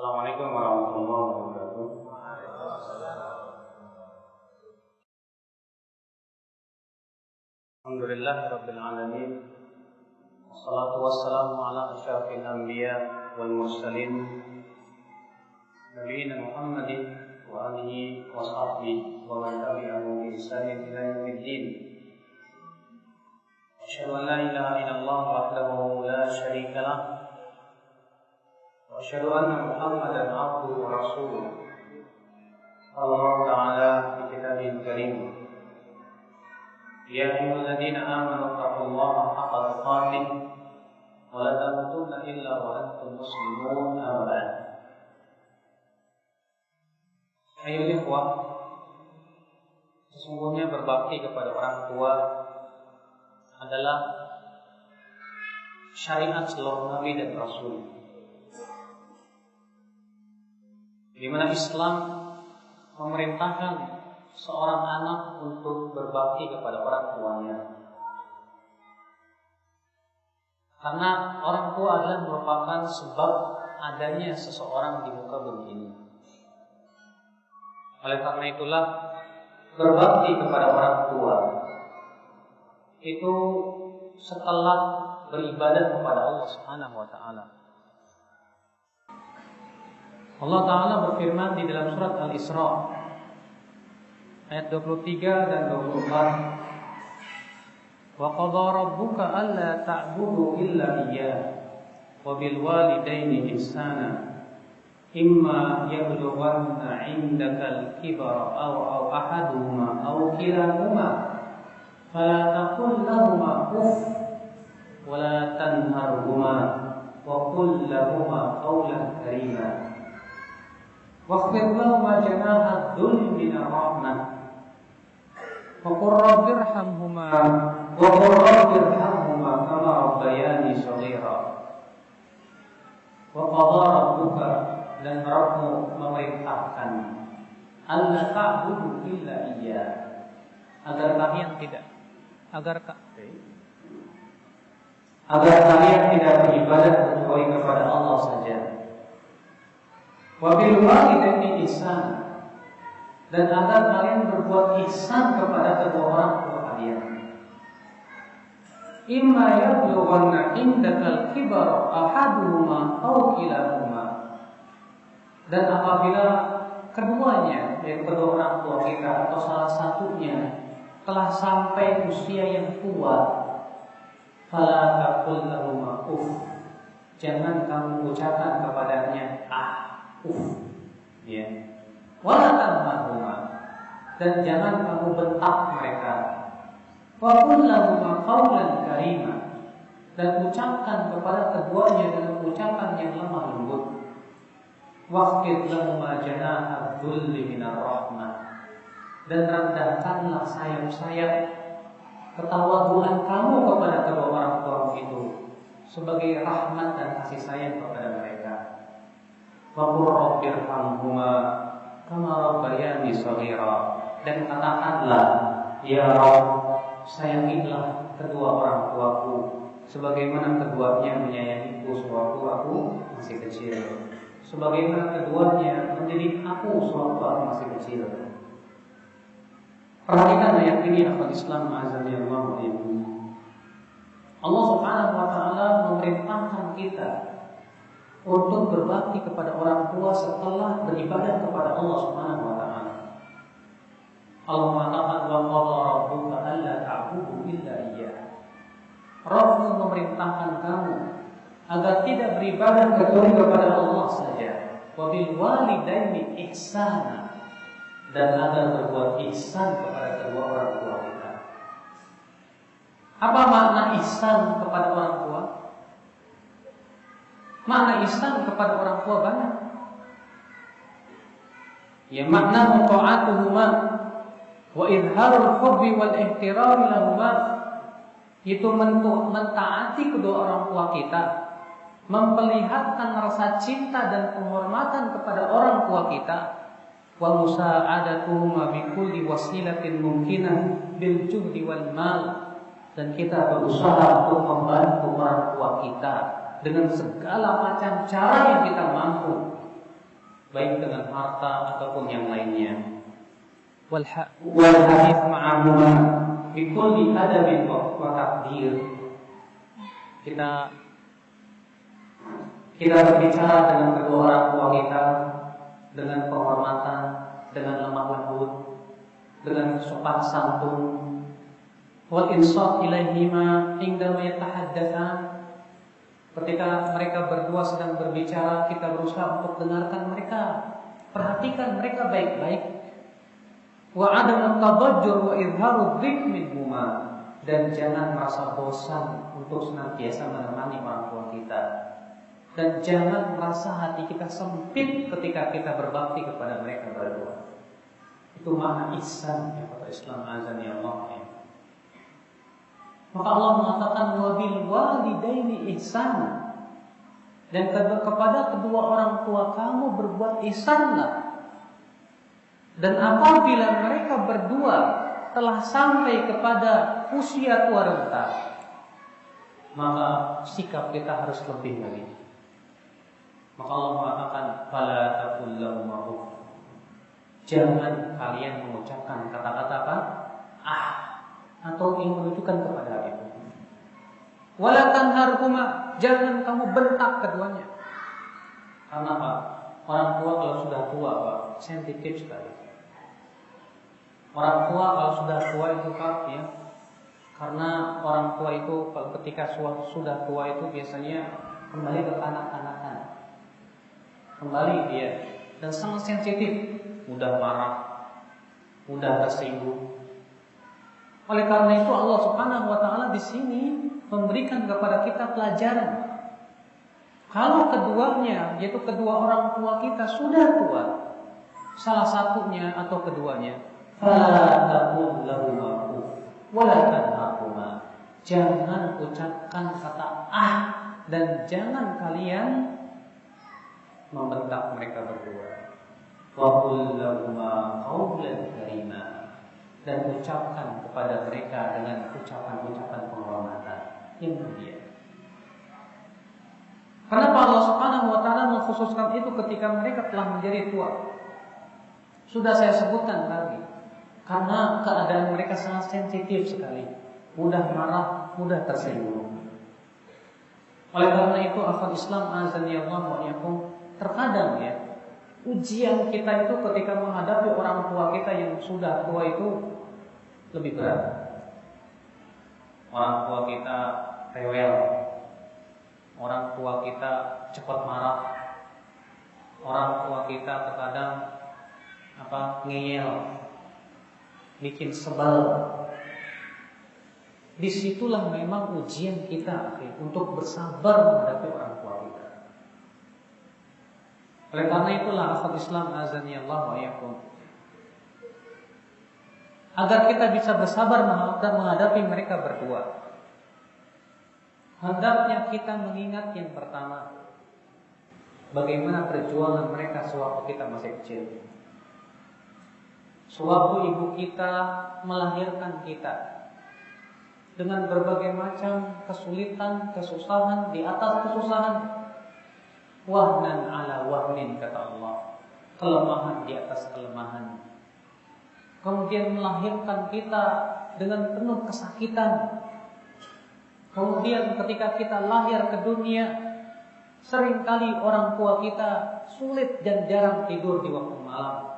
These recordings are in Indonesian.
Assalamualaikum warahmatullahi wabarakatuh. Alhamdulillah rabbil alamin. Wassalatu wassalamu ala asyrafil anbiya wal mursalin nabiyina Muhammadin wa alihi wa sahbihi wa man tabi'ahum bi ihsanin ila yaumiddin. Asyhadu an la ilaha illallah wahdahu la syarika lah. وأشهد أن محمدا عبده ورسوله قال الله تعالى في كتابه الكريم يا أيها الذين آمنوا اتقوا الله حق تقاته ولا تموتن إلا وأنتم مسلمون أما بعد. Ayo ikhwah, sesungguhnya berbakti kepada orang tua adalah syariat seluruh nabi dan rasul, di mana Islam memerintahkan seorang anak untuk berbakti kepada orang tuanya. Karena orang tua adalah merupakan sebab adanya seseorang di muka bumi ini. Oleh karena itulah berbakti kepada orang tua itu setelah beribadah kepada Allah Subhanahu wa taala. Allah Ta'ala berfirman di dalam surat Al-Isra ayat 23 dan 24. Wa qadha rabbuka alla ta'budu illa iyyah wa bil walidayni ihsana imma yablughanna 'indaka al-kibara aw ahaduhuma aw kilahuma fala taqul lahumā uff wa la tanharhumā wa qul lahumā qawlan karīmā واخفض لهما جناح الذل من الرحمة وقل رب ارحمهما كما ربياني صغيرا وقضى ربك dan Rabbmu memerintahkan alla ta'budu illa iyyah agar kalian tidak beribadah kecuali kepada Allah saja. Wa bil walidayni ihsan, dan agar kalian berbuat ihsan kepada kedua orang tua kalian. Imma yablughanna indakal kibara ahaduhuma aw kilahuma, dan apabila keduanya, yaitu kedua orang tua kita atau salah satunya telah sampai usia yang tua, fala taqul lahumā uff, jangan kamu ucapkan kepadanya ya, wala tanharhumā, dan jangan kamu bentak mereka. Wa qul lahumā qawlan karīmā, dan ucapkan kepada keduanya dengan ucapan yang lemah lembut. Waqfid lahumā janāha dzulli minar rahmah, dan rendahkanlah sayap-sayap ketawaduan kamu kepada kedua orang tua itu sebagai rahmat dan kasih sayang kepada mereka. Wa qur rabbirhamhuma kama rabbayani shaghira, dan katakanlah, ya Rabb, sayangilah kedua orang tuaku sebagaimana keduanya menyayangiku sewaktu aku masih kecil, sebagaimana keduanya mendidik aku sewaktu aku masih kecil. Perhatikan ayat ini, akhwat Islam azza wa jalla. Allah Subhanahu wa taala memerintahkan kita untuk berbakti kepada orang tua setelah beribadah kepada Allah Subhanahu wa taala. Allah mengatakan wa qadha rabbuka alla ta'budu illa iyyah. Rabbmu memerintahkan kamu agar tidak beribadah kecuali kepada Allah saja. Wa bil walidayni ihsana, dan agar berbuat ihsan kepada kedua orang tua kita. Apa makna ihsan kepada orang tua? Makna ihsan kepada orang tua banyak. Ya, makna ta'atuhuma wa izharul hubbi wal ihtirami lahuma, itu mentaati kedua orang tua kita, memperlihatkan rasa cinta dan penghormatan kepada orang tua kita, wa musa'adatuhuma bi kulli wasilatin mumkinah bil juhdi wal mal, dan kita berusaha untuk membantu orang tua kita dengan segala macam cara yang kita mampu, baik dengan harta ataupun yang lainnya. Wal hadits ma'ahuma bi kulli adabin wa taqdir. Kita berbicara dengan kedua orang tua kita dengan penghormatan, dengan lemah lembut, dengan sopan santun. Wal insaf ilaihima indama yatahaddatsan. Ketika mereka berdua sedang berbicara, kita berusaha untuk dengarkan mereka, perhatikan mereka baik-baik. Wa adam tabajjur wa izharu dhik minhuma, dan jangan merasa bosan untuk senantiasa menemani orang tua kita, dan jangan merasa hati kita sempit ketika kita berbakti kepada mereka berdua. Itu makna ihsan yang kata Islam azan ya Allah. Maka Allah mengatakan wabil walidaini ihsan, dan kepada kedua orang tua kamu berbuat ihsanlah. Dan apabila mereka berdua telah sampai kepada usia tua renta, maka sikap kita harus lebih lagi. Maka Allah mengatakan fala taqul lahum uff, jangan kalian mengucapkan kata-kata apa? Atau yang menunjukkan kepada hal itu. Wala tanharhuma, jangan kamu bentak keduanya. Karena apa? Orang tua kalau sudah tua, Pak, sensitif sekali. Orang tua kalau sudah tua itu, Pak, ya. Karena orang tua itu ketika sudah tua itu biasanya kembali ke kanak-kanakan. Kembali dia dan sangat sensitif, mudah marah, mudah tersinggung. Oleh karena itu Allah Subhanahu wa taala di sini memberikan kepada kita pelajaran. Kalau keduanya, yaitu kedua orang tua kita sudah tua, salah satunya atau keduanya, fala taqul lahum uff wa la tanharhuma, jangan ucapkan kata dan jangan kalian membentak mereka berdua. Wa qul lahum qawlan karima, dan ucapkan kepada mereka dengan ucapan-ucapan penghormatan yang mulia. Kenapa Allah Subhanahu wa taala mengkhususkan itu ketika mereka telah menjadi tua? Sudah saya sebutkan tadi. Karena keadaan mereka sangat sensitif sekali, mudah marah, mudah tersinggung. Oleh karena itu, akhwat Islam azanillahu wa iyyakum, terkadang ya, ujian kita itu ketika menghadapi orang tua kita yang sudah tua itu lebih berat. Orang tua kita rewel, orang tua kita cepat marah, orang tua kita terkadang ngeyel, bikin sebel. Disitulah memang ujian kita untuk bersabar menghadapi orang tua kita. Oleh karena itulah akhwat Islam azanillahu wa iyyakum, agar kita bisa bersabar menghadapi mereka berdua, hendaknya kita mengingat yang pertama, bagaimana perjuangan mereka sewaktu kita masih kecil. Sewaktu ibu kita melahirkan kita dengan berbagai macam kesulitan, kesusahan di atas kesusahan, wahnan ala wahnin kata Allah, kelemahan di atas kelemahan. Kemudian melahirkan kita dengan penuh kesakitan. Kemudian ketika kita lahir ke dunia, seringkali orang tua kita sulit dan jarang tidur di waktu malam.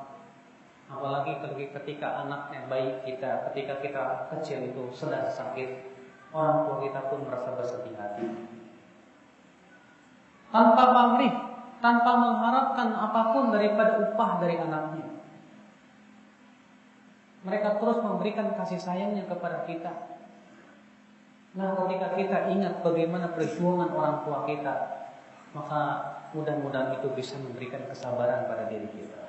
Apalagi ketika anaknya bayi kita, ketika kita kecil itu sedang sakit, orang tua kita pun merasa bersedih hati. Tanpa pamrih, tanpa mengharapkan apapun daripada upah dari anaknya, mereka terus memberikan kasih sayangnya kepada kita. Nah, ketika kita ingat bagaimana perjuangan orang tua kita, maka mudah-mudahan itu bisa memberikan kesabaran pada diri kita.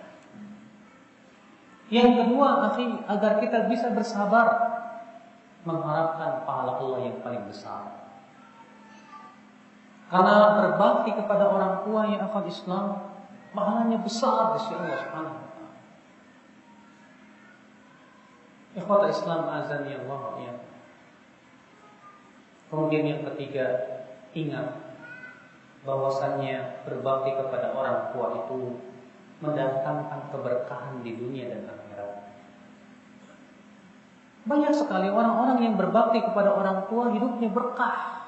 Yang kedua, agar kita bisa bersabar mengharapkan pahala Allah yang paling besar. Karena berbakti kepada orang tua yang akan Islam, pahalanya besar di sisi Allah Subhanahu wa taala. Ikhwata Islam azanillahu wa iyyakum. Kemudian yang ketiga, ingat bahwasannya berbakti kepada orang tua itu mendatangkan keberkahan di dunia dan akhirat. Banyak sekali orang-orang yang berbakti kepada orang tua hidupnya berkah.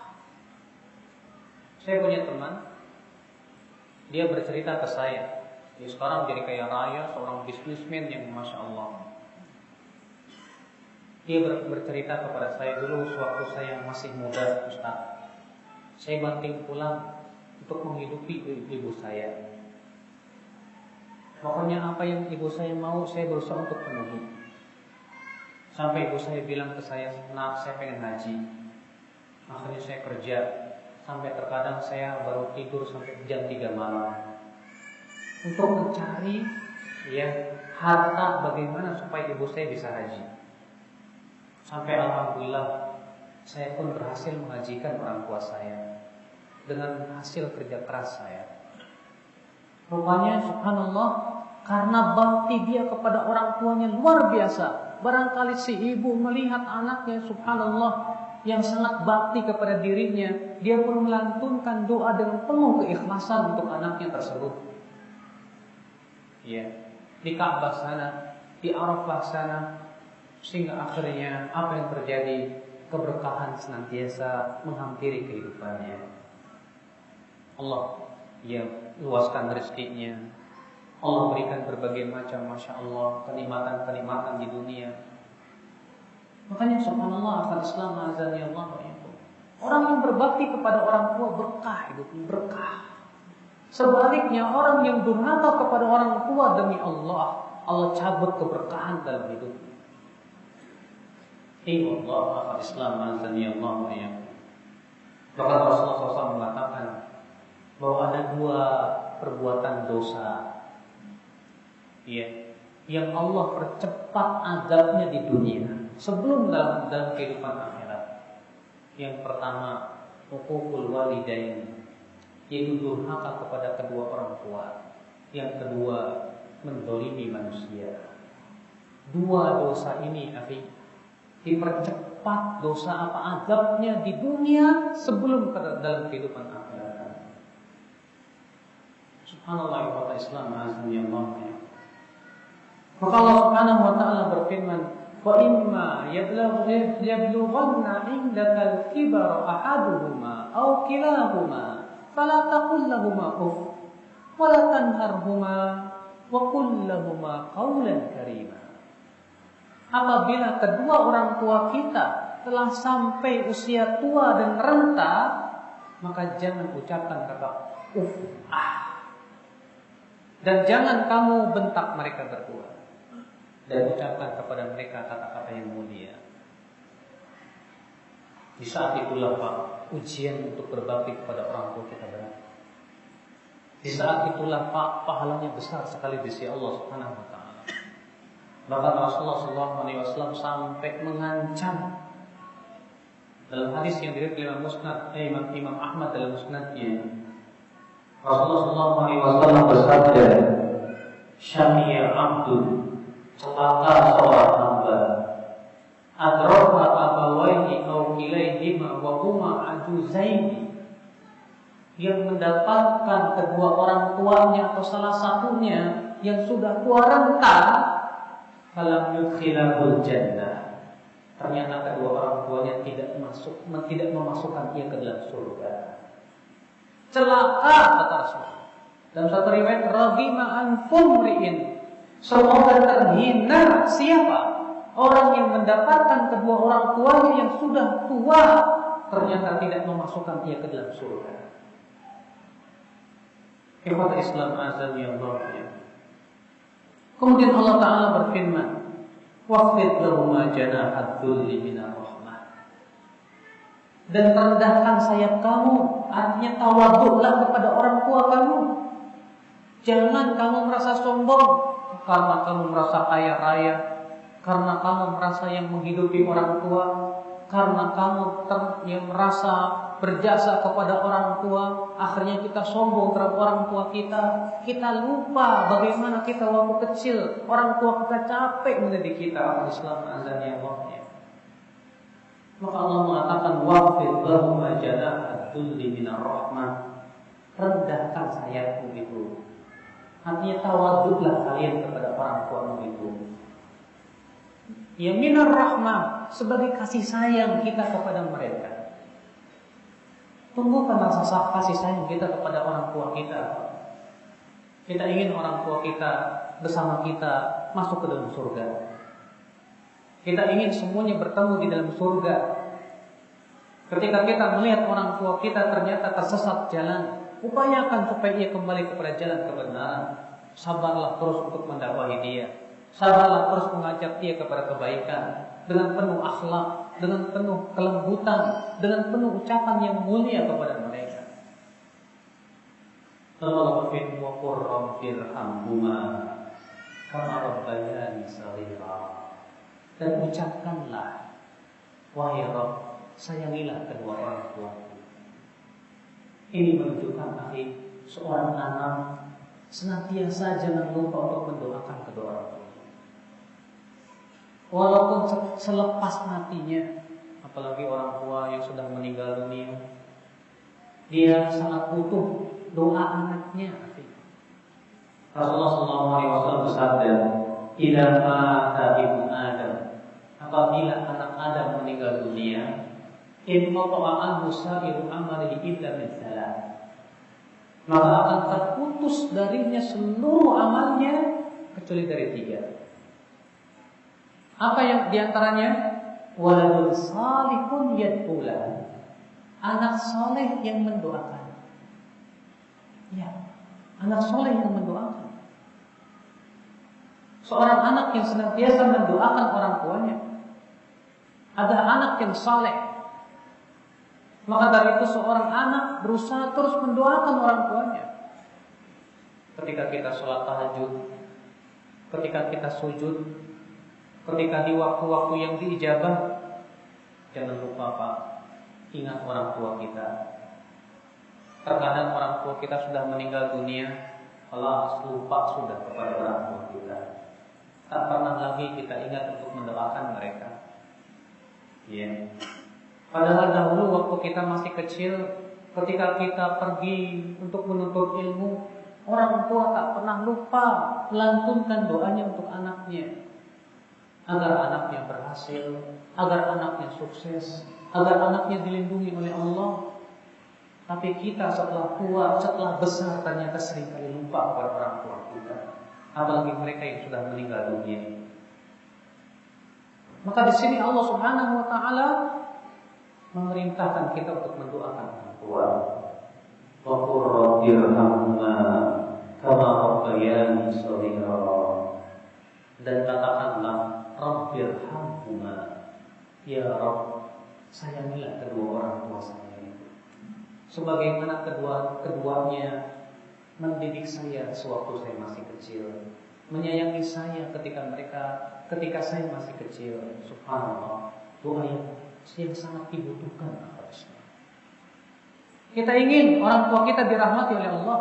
Saya punya teman, dia bercerita ke saya, dia sekarang jadi kaya raya, seorang bisnismen yang Masya Allah. Dia bercerita kepada saya, dulu sewaktu saya masih muda, Ustaz, saya banting tulang untuk menghidupi ibu saya. Pokoknya apa yang ibu saya mau, saya berusaha untuk penuhi. Sampai ibu saya bilang ke saya, nak, saya pengen haji. Akhirnya saya kerja, sampai terkadang saya baru tidur sampai jam 3 malam untuk mencari harta bagaimana supaya ibu saya bisa haji. Sampai alhamdulillah saya pun berhasil menghajikan orang tua saya dengan hasil kerja keras saya. Rupanya subhanallah, karena bakti dia kepada orang tuanya luar biasa. Barangkali si ibu melihat anaknya subhanallah yang sangat bakti kepada dirinya, dia pun melantunkan doa dengan penuh keikhlasan untuk anaknya tersebut. Di Ka'bah sana, di Arafah sana, sehingga akhirnya apa yang terjadi? Keberkahan senantiasa menghampiri kehidupannya. Allah luaskan rezekinya. Allah berikan berbagai macam, Masya Allah, kenikmatan-kenikmatan di dunia. Makanya subhanallah, akal Islam azani Allah wa iyyakum. Orang yang berbakti kepada orang tua berkah hidupnya, berkah. Sebaliknya orang yang durhaka kepada orang tua, demi Allah, Allah cabut keberkahan dalam hidupnya. Allah, akal Islam azani Allah wa iyyakum. Bahkan Rasulullah SAW mengatakan bahwa ada 2 perbuatan dosa yang Allah percepat azabnya di dunia sebelum dalam kehidupan akhirat. Yang pertama, uququl walidain, yaitu durhaka kepada kedua orang tua. Yang kedua, mendolimi manusia. 2 dosa ini, dipercepat dosa azabnya di dunia sebelum dalam kehidupan akhirat. Subhanallah, wa Islam azani Allah. Maka Allah Subhanahu wa taala berfirman, "Wa imma yablughanna 'indakal kibara ahaduhuma aw kilahuma fala taqul lahumu uff wa la tanharhuma wa qul lahumu qawlan karima." Apabila kedua orang tua kita telah sampai usia tua dan renta, maka jangan ucapkan kata uff, dan jangan kamu bentak mereka berdua. Dan ucapkan kepada mereka kata-kata yang mulia. Di saat itulah Pak, ujian untuk berbakti kepada orang tua kita berat. Di saat itulah Pak, pahalanya besar sekali di sisi Allah Subhanahu wa taala. Bahkan Rasulullah SAW sampai mengancam dalam hadis yang diriwayatkan oleh Imam Ahmad dalam musnadnya. Rasulullah SAW bersabda, "Syamiya abdun, celaka seorang hamba, adraka abawaihi aw kilaihima wa huma ajuzaini, yang mendapatkan kedua orang tuanya atau salah satunya yang sudah tua renta, falam yudkhilahul jannah, ternyata kedua orang tuanya tidak memasukkan ia ke dalam surga." Celaka, kata Rasulullah. Dalam satu riwayat, raghima an fumriin, semoga terhina siapa? Orang yang mendapatkan kedua orang tuanya yang sudah tua, ternyata tidak memasukkan ia ke dalam surga. Ikhwat Islam azan ya Allah. Kemudian Allah Ta'ala berfirman, waqfid lahuma janahad dhulli minar rahmah, dan rendahkan sayap kamu, artinya tawaduklah kepada orang tua kamu. Jangan kamu merasa sombong karena kamu merasa kaya raya, karena kamu merasa yang menghidupi orang tua, karena kamu yang merasa berjasa kepada orang tua. Akhirnya kita sombong terhadap orang tua kita. Kita lupa bagaimana kita waktu kecil orang tua kita capek mendidik kita. Islam azan ya Allah. Maka Allah mengatakan waqfid lahuma janahad dhulli minar rahmah, rendahkan sayapmu itu Artinya tawaduklah kalian kepada orang tuamu itu. Ya minar rahmah, sebagai kasih sayang kita kepada mereka. Tumbuhkan rasa kasih sayang kita kepada orang tua kita. Kita ingin orang tua kita bersama kita masuk ke dalam surga. Kita ingin semuanya bertemu di dalam surga. Ketika kita melihat orang tua kita ternyata tersesat jalan, upayakan supaya ia kembali kepada jalan kebenaran. Sabarlah terus untuk mendakwahi dia. Sabarlah terus mengajak dia kepada kebaikan dengan penuh akhlak, dengan penuh kelembutan, dengan penuh ucapan yang mulia kepada mereka. Allah firman wa qur rabbirhamhuma kama rabbayani shaghira. Dan ucapkanlah, wahai Rabb, sayangilah kedua orang tuaku. Ini menunjukkan seorang anak senantiasa jangan lupa untuk mendoakan kedua orang tua. Walaupun selepas matinya, apalagi orang tua yang sudah meninggal dunia, dia sangat butuh doa anaknya. Rasulullah SAW bersabda, "Idza mata ibnu Adam," apabila anak Adam meninggal dunia, inqata'a anhu sa'iru amalihi illa min thalath, maka akan terputus darinya seluruh amalnya kecuali dari 3. Apa yang diantaranya? Waladun salihun yad'ulah, anak soleh yang mendoakan. Ya, anak soleh yang mendoakan. Seorang anak yang senantiasa mendoakan orang tuanya. Ada anak yang saleh, maka dari itu seorang anak berusaha terus mendoakan orang tuanya. Ketika kita sholat tahajud, ketika kita sujud, ketika di waktu-waktu yang diijabah, jangan lupa Pak, ingat orang tua kita. Terkadang orang tua kita sudah meninggal dunia, alas lupa sudah kepada orang tua kita. Tak pernah lagi kita ingat untuk mendoakan mereka. Ya. Padahal dahulu waktu kita masih kecil, ketika kita pergi untuk menuntut ilmu, orang tua tak pernah lupa melantunkan doanya untuk anaknya, agar anaknya berhasil, agar anaknya sukses, agar anaknya dilindungi oleh Allah. Tapi kita setelah tua, setelah besar, ternyata seringkali lupa kepada orang tua kita, apalagi mereka yang sudah meninggal dunia. Maka di sini Allah Subhanahu wa taala memerintahkan kita untuk mendoakan orang tua. Wa qur rabbirhamhuma kama rabbayani shaghira. Dan katakanlah, rabbirhamhuma, ya Rabb, sayangilah kedua orang tua saya itu, sebagaimana keduanya mendidik saya sewaktu saya masih kecil, menyayangi saya ketika saya masih kecil. Subhanallah, doa yang sangat dibutuhkan. Kita ingin orang tua kita dirahmati oleh Allah.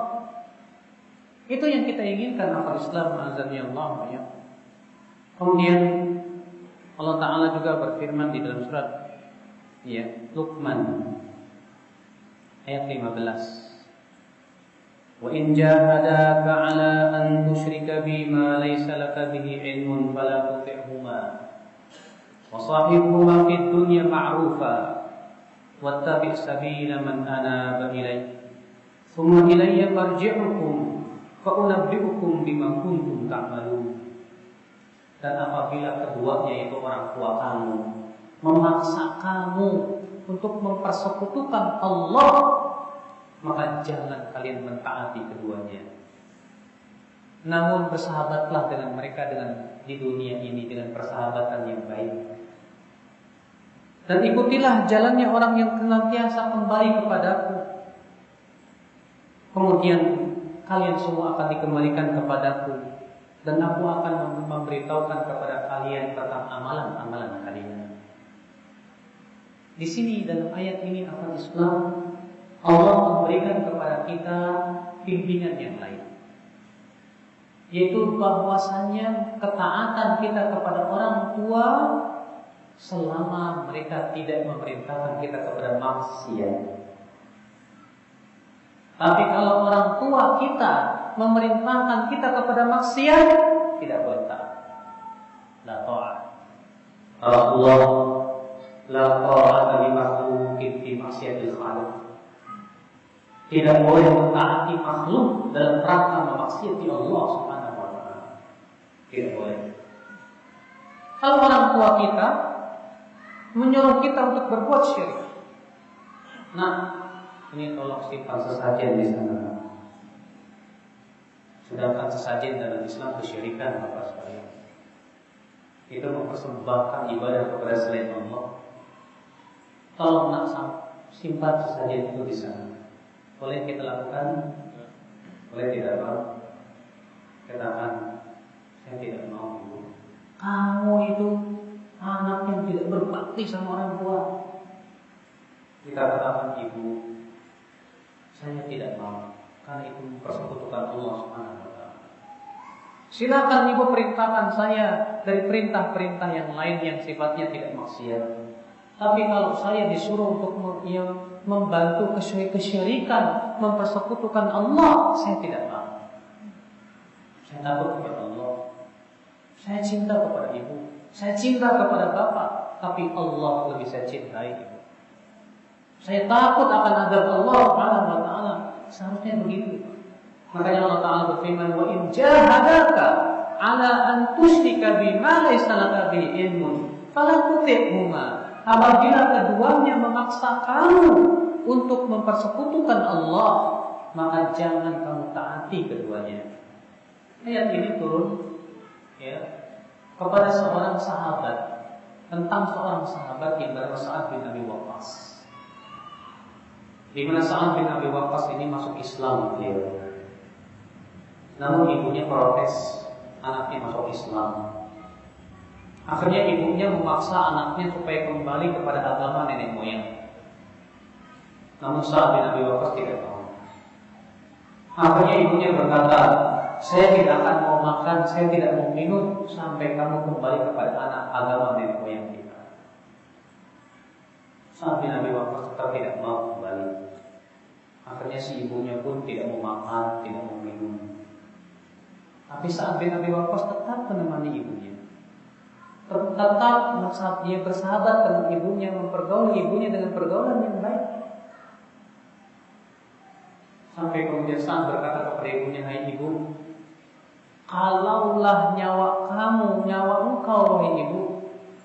Itu yang kita inginkan. Akal Islam azani Allah ya. Kemudian Allah Ta'ala juga berfirman di dalam surat Luqman ayat 15. Wa in jahadaka 'ala an tusyrika bima laysa laka bihi 'ilmun fala tuti'huma wa sahibhuma fid dunya ma'rufa wattabi' sabila man anaba ilayya thumma ilayya marji'ukum fa unabbi'ukum bima kuntum ta'malun. Dan apabila keduanya, yaitu orang tua kamu, memaksa kamu untuk mempersekutukan Allah, maka jangan kalian mentaati keduanya. Namun bersahabatlah dengan mereka di dunia ini dengan persahabatan yang baik. Dan ikutilah jalannya orang yang senantiasa kembali kepadaku. Kemudian kalian semua akan dikembalikan kepadaku, dan aku akan memberitahukan kepada kalian tentang amalan-amalan kalian. Di sini dalam ayat ini akal Islam, Allah memberikan kepada kita bimbingan yang lain, yaitu bahwasannya ketaatan kita kepada orang tua selama mereka tidak memerintahkan kita kepada maksiat. Tapi kalau orang tua kita memerintahkan kita kepada maksiat, tidak boleh taat. La ta'at. Rasulullah la ta'ata li makhluqin fi maksiatil khaliq. Tidak boleh mentaati makhluk dalam rangka memaksiati Allah Subhanahu wa taala. Tidak boleh. Kalau orang tua kita menyuruh kita untuk berbuat syirik, nah, ini tolong simpan sesajen di sana. Sedangkan sesajen dalam Islam kesyirikan, Bapak sekalian. Itu mempersembahkan ibadah kepada selain Allah. Tolong nak simpan sesajen itu di sana. Boleh kita lakukan? Boleh tidak, Pak? Katakan, saya tidak mau, Ibu. Kamu itu anak yang tidak berbakti sama orang tua. Kita katakan, Ibu, saya tidak mau, karena itu mempersekutukan Allah Subhanahu wa taala. Silakan Ibu perintahkan saya dari perintah-perintah yang lain yang sifatnya tidak maksiat. Tapi kalau saya disuruh untuk membantu kesyirikan, mempersekutukan Allah, saya tidak mau. Saya takut kepada Allah. Saya cinta kepada Ibu. Saya cinta kepada Bapak. Tapi Allah lebih saya cintai Ibu. Saya takut akan azab Allah Subhanahu wa taala. Seharusnya begitu. Makanya Allah Taala berfirman, "Wa in jahadaka 'ala an tusyrika bima laysa laka bihi ilmun, fala tuti'huma." Apabila keduanya memaksa kamu untuk mempersekutukan Allah, maka jangan kamu taati keduanya. Ayat ini turun kepada seorang sahabat, tentang seorang sahabat yang bernama Sa'ad bin Abi Waqqas. Di mana Sa'ad bin Abi Waqqas ini masuk Islam beliau. Namun ibunya protes, anaknya masuk Islam. Akhirnya ibunya memaksa anaknya supaya kembali kepada agama nenek moyang. Namun Sa'ad bin Abi Waqqas tidak mau. Akhirnya ibunya berkata, saya tidak akan mau makan, saya tidak mau minum sampai kamu kembali kepada agama nenek moyang kita. Sa'ad bin Abi Waqqas tetap tidak mau kembali. Akhirnya si ibunya pun tidak mau makan, tidak mau minum. Tapi Sa'ad bin Abi Waqqas tetap menemani ibunya. Tetap dia bersahabat dengan ibunya, mempergauli ibunya dengan pergaulan yang baik. Sampai kemudian Sa'ad berkata kepada ibunya, "Hai ibu, kalaulah nyawa kamu, nyawa engkau wahai ibu,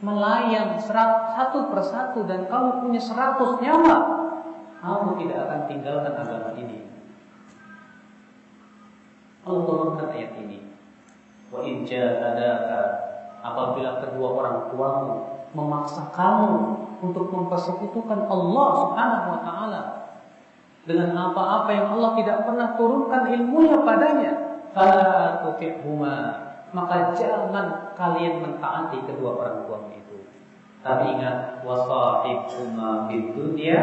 melayang satu persatu dan kamu punya 100 nyawa, kamu tidak akan tinggalkan agama ini." Allah turunkan ayat ini. Wa in jahadaka, apabila kedua orang tuamu memaksa kamu untuk mempersekutukan Allah Subhanahu wa taala dengan apa-apa yang Allah tidak pernah turunkan ilmunya padanya, fala tuti'huma, maka jangan kalian mentaati kedua orang tuamu itu. Tapi ingat, wasahibhuma fid dunya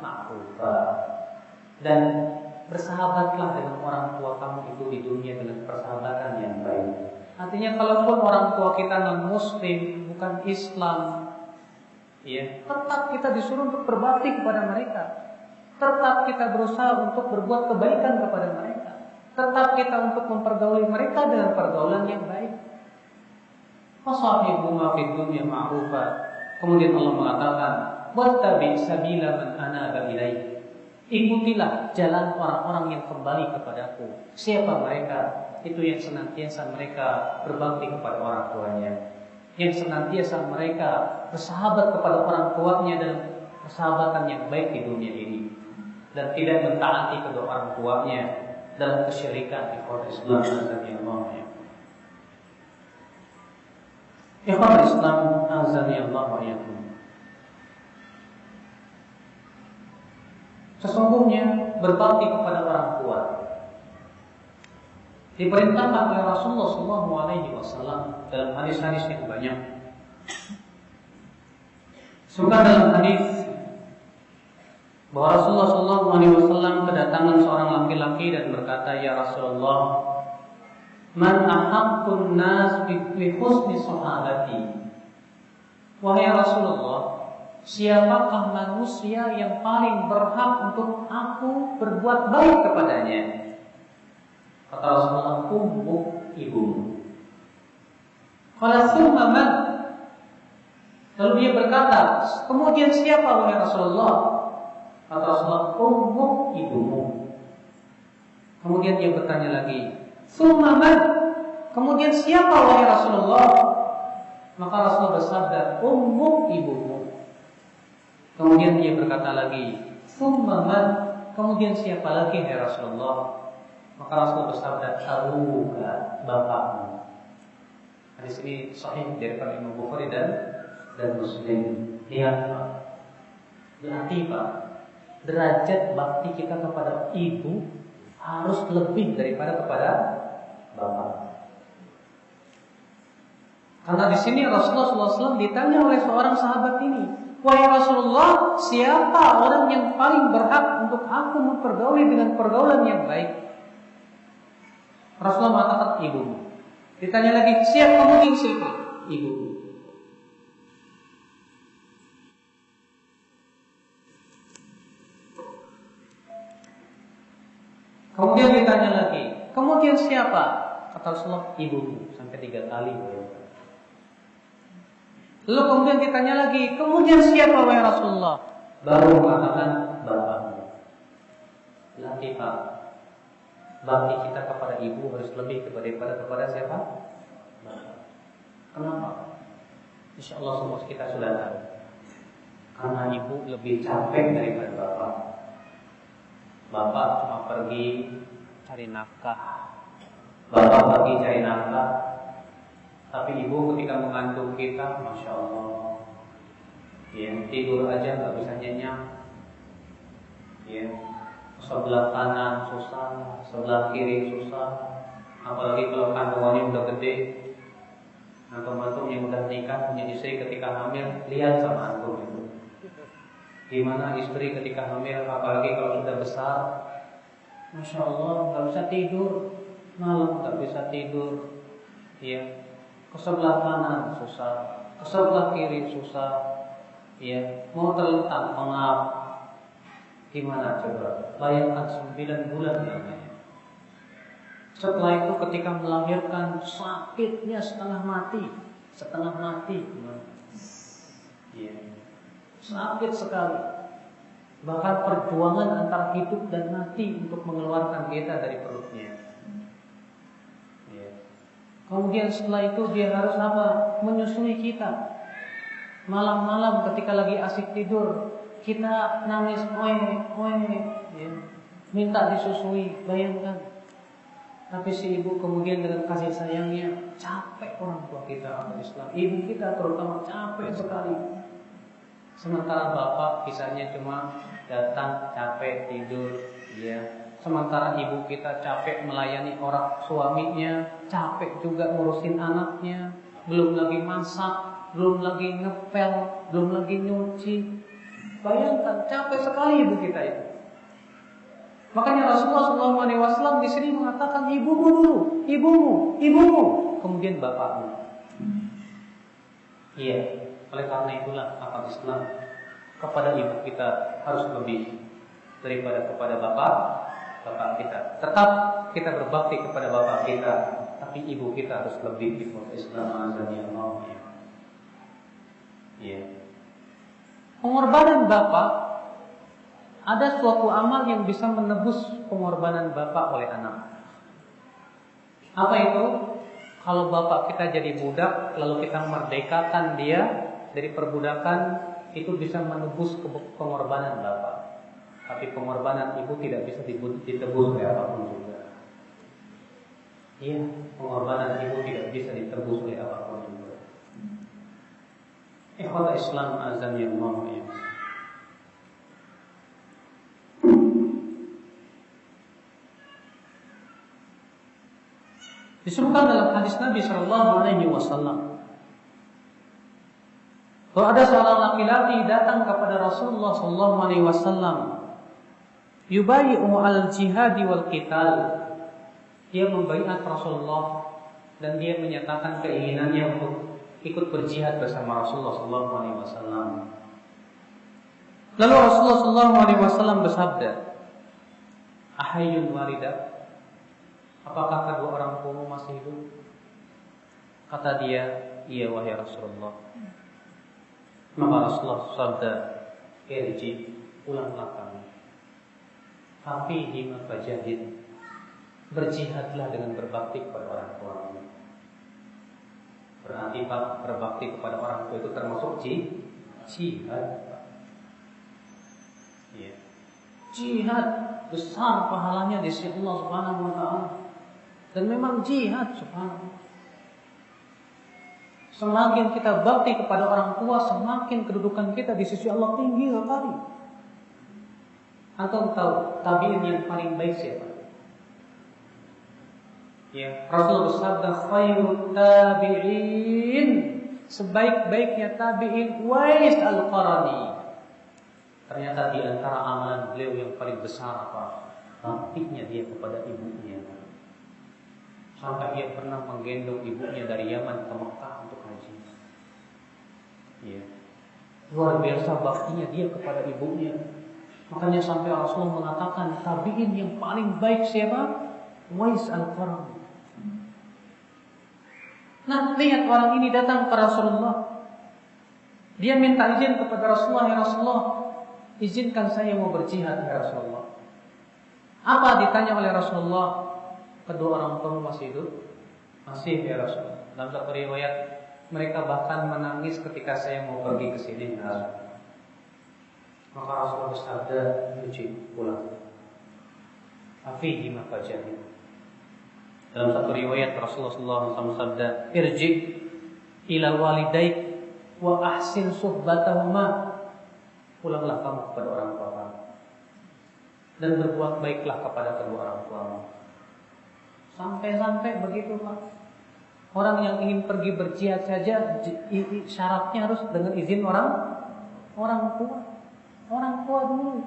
ma'rufa, dan bersahabatlah dengan orang tua kamu itu di dunia dengan persahabatan yang baik. Artinya kalaupun orang tua kita non-muslim, bukan Islam, tetap kita disuruh untuk berbakti kepada mereka. Tetap kita berusaha untuk berbuat kebaikan kepada mereka. Tetap kita untuk mempergauli mereka dengan pergaulan yang baik. Wasahibhuma fid dunya ma'rufa. Kemudian Allah mengatakan, "Wattabi' sabila man anaba ilaih." Ikutilah jalan orang-orang yang kembali kepadaku. Siapa mereka? Itu yang senantiasa mereka berbakti kepada orang tuanya, yang senantiasa mereka bersahabat kepada orang tuanya dalam persahabatan yang baik di dunia ini, dan tidak mentaati kedua orang tuanya dalam kesyirikan. Ikhwan Islam azani Allah ya. Ikhwan Islam azani Allah ya. Sesungguhnya berbakti kepada orang tua diperintahkan oleh Rasulullah SAW dalam hadis-hadis yang banyak. Suka dalam hadis bahwa Rasulullah SAW kedatangan seorang laki-laki dan berkata, "Ya Rasulullah, man ahaqqun nas bi husni sahabati." Wahai Rasulullah, siapakah manusia yang paling berhak untuk aku berbuat baik kepadanya? Kata Rasulullah, ummuk, ibumu. Qala tsumma man? Lalu dia berkata, kemudian siapa wahai Rasulullah? Kata Rasulullah, ummuk, ibumu. Kemudian dia bertanya lagi, tsumma man? Kemudian siapa wahai Rasulullah? Maka Rasulullah bersabda, ummuk, ibumu. Kemudian dia berkata lagi, tsumma man? Kemudian siapa lagi ya Rasulullah? Maka Rasulullah bersabda, abuka, bapakmu. Hadis ini sahih dari Imam Bukhari dan Muslim. Lihat Pak, berarti Pak, derajat bakti kita kepada ibu harus lebih daripada kepada bapak. Karena di sini Rasulullah SAW ditanya oleh seorang sahabat ini, wahai Rasulullah, siapa orang yang paling berhak untuk aku mempergauli dengan pergaulan yang baik? Rasulullah mengatakan ibumu. Ditanya lagi, siapa kemudian siapa? Ibumu. Kemudian ditanya lagi, kemudian siapa? Kata Rasulullah, ibumu. Sampai 3 kali. Lalu kemudian ditanya lagi, kemudian siapa wahai Rasulullah? Baru mengatakan bapakmu. Lagi Pak, bakti kita kepada ibu harus lebih kepada siapa? Bapak. Kenapa? Insya Allah semua kita sudah tahu. Karena ibu lebih capek daripada bapak. Bapak cuma pergi cari nafkah. Bapak pergi cari nafkah. Tapi ibu ketika mengandung kita, Masya Allah, ya, tidur aja nggak bisa nyenyak, ya, sebelah kanan susah, sebelah kiri susah, apalagi kalau kandungannya udah gede. Antum-antum yang udah nikah punya istri ketika hamil, lihat sama antum itu, gimana istri ketika hamil, apalagi kalau sudah besar, Masya Allah, nggak bisa tidur, malam nggak bisa tidur, ya. Ke sebelah kanan susah, ke sebelah kiri susah, ya, mau terlentang pengap. Gimana coba? Bayangkan 9 bulan namanya. Setelah itu ketika melahirkan sakitnya setengah mati, ya, sakit sekali. Bahkan perjuangan antara hidup dan mati untuk mengeluarkan kita dari perutnya. Kemudian setelah itu dia harus apa? Menyusui kita. Malam-malam ketika lagi asik tidur, kita nangis, ya, minta disusui. Bayangkan. Tapi si ibu kemudian dengan kasih sayangnya, capek orang tua kita amal Islam. Ibu kita terutama capek sekali. Sementara bapak kisahnya cuma datang capek tidur, ya. Sementara ibu kita capek melayani orang suaminya, capek juga ngurusin anaknya, belum lagi masak, belum lagi ngepel, belum lagi nyuci. Bayangkan capek sekali ibu kita itu. Makanya Rasulullah SAW di sini mengatakan ibumu dulu, ibumu, kemudian bapakmu. Iya, oleh karena itulah akal Islam kepada ibu kita harus lebih daripada kepada bapak kita. Tetap kita berbakti kepada bapak kita, tapi ibu kita harus lebih di Islam azannya Allah. Ya. Pengorbanan bapak, ada suatu amal yang bisa menebus pengorbanan bapak oleh anak. Apa itu? Kalau bapak kita jadi budak, lalu kita merdekakan dia dari perbudakan, itu bisa menebus pengorbanan bapak. Tapi pengorbanan ibu tidak bisa ditebus oleh apapun juga. Iya, pengorbanan ibu tidak bisa ditebus oleh apapun juga. Ikhwata Islam azan yang Allah. Disebutkan dalam hadis Nabi SAW bahwa ada seorang laki-laki datang kepada Rasulullah SAW. Yubayi'u al-jihadi wal qital. Dia membaiat Rasulullah dan dia menyatakan keinginannya untuk ikut berjihad bersama Rasulullah SAW. Lalu Rasulullah SAW bersabda, "Ahayyul walidah?" Apakah kedua orang tuamu masih hidup? Kata dia, "Iya wahai Rasulullah." Maka Rasulullah bersabda, "Irji, pulanglah kamu. Tapi hima fajahid, berjihadlah dengan berbakti kepada orang tuamu." Berarti berbakti kepada orang tua itu termasuk jihad. Ya. Jihad besar pahalanya di sisi Allah Subhanahu wa taala. Dan memang jihad subhanallah. Semakin kita bakti kepada orang tua, semakin kedudukan kita di sisi Allah tinggi sekali. Antum tahu tabi'in yang paling baik siapa? Ya, Rasul bersabda, "Khairut tabi'in", sebaik-baiknya tabi'in Uwais Al-Qarani. Ternyata di antara amalan beliau yang paling besar apa? Baktinya dia kepada ibunya. Sampai dia pernah menggendong ibunya dari Yaman ke Mekah untuk haji. Ya. Luar biasa baktinya dia kepada ibunya. Makanya sampai Rasulullah mengatakan tabi'in yang paling baik siapa? Uwais Al-Qarani. Nah, lihat orang ini datang ke Rasulullah. Dia minta izin kepada Rasulullah, "Ya Rasulullah, izinkan saya mau berjihad ya Rasulullah." Apa ditanya oleh Rasulullah? "Kedua orang tua masih hidup?" "Masih ya Rasulullah." Dalam satu riwayat, mereka bahkan menangis ketika saya mau pergi ke sini ya Rasulullah. Maka Rasulullah bersabda, "Uji, pulang." Afihi ma fajahid. Dalam satu riwayat Rasulullah SAW bersabda, "Irji ila walidaik wa ahsin suhbatahuma." Pulanglah kamu kepada orang tua kamu dan berbuat baiklah kepada kedua orang tuamu. Sampai begitu Pak. Orang yang ingin pergi berjihad saja syaratnya harus dengan izin orang tua. Orang tua dulu.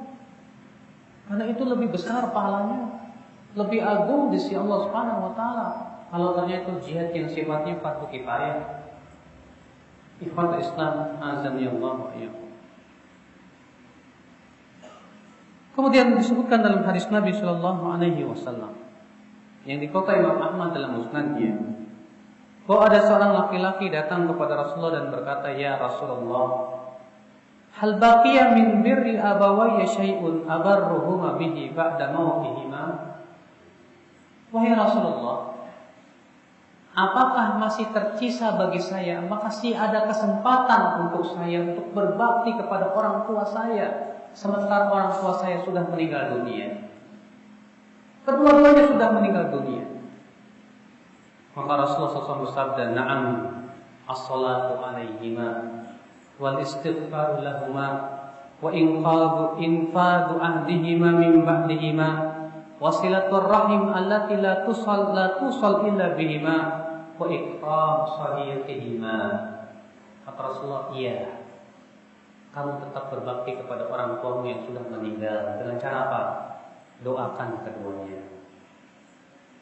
Karena itu lebih besar pahalanya, lebih agung di sisi Allah Subhanahu wa taala. Kalau ternyata itu jihad yang sifatnya fardu kifayah. Ikhwatul Islam, azani Allah wa iyyakum. Kemudian disebutkan dalam hadis Nabi sallallahu alaihi wasallam yang dikutip Imam Ahmad dalam musnadnya, bahwa ada seorang laki-laki datang kepada Rasulullah dan berkata, "Ya Rasulullah, hal baqiya min birri abawayya syai'un abarruhuma bihi ba'da mautihima?" Wahai Rasulullah, apakah masih tersisa bagi saya, masih ada kesempatan untuk saya untuk berbakti kepada orang tua saya sementara orang tua saya sudah meninggal dunia? Kedua-duanya sudah meninggal dunia. Maka Rasulullah SAW bersabda, "Na'am, as-salatu alaihima wal istighfaru lahuma wa infadu ahdihima min ba'dihima wasilatur rahim allati la tusal illa bihima wa ikram sadiqihima." Kata Rasulullah, "Iya, kamu tetap berbakti kepada orang tuamu yang sudah meninggal dengan cara apa? Doakan keduanya.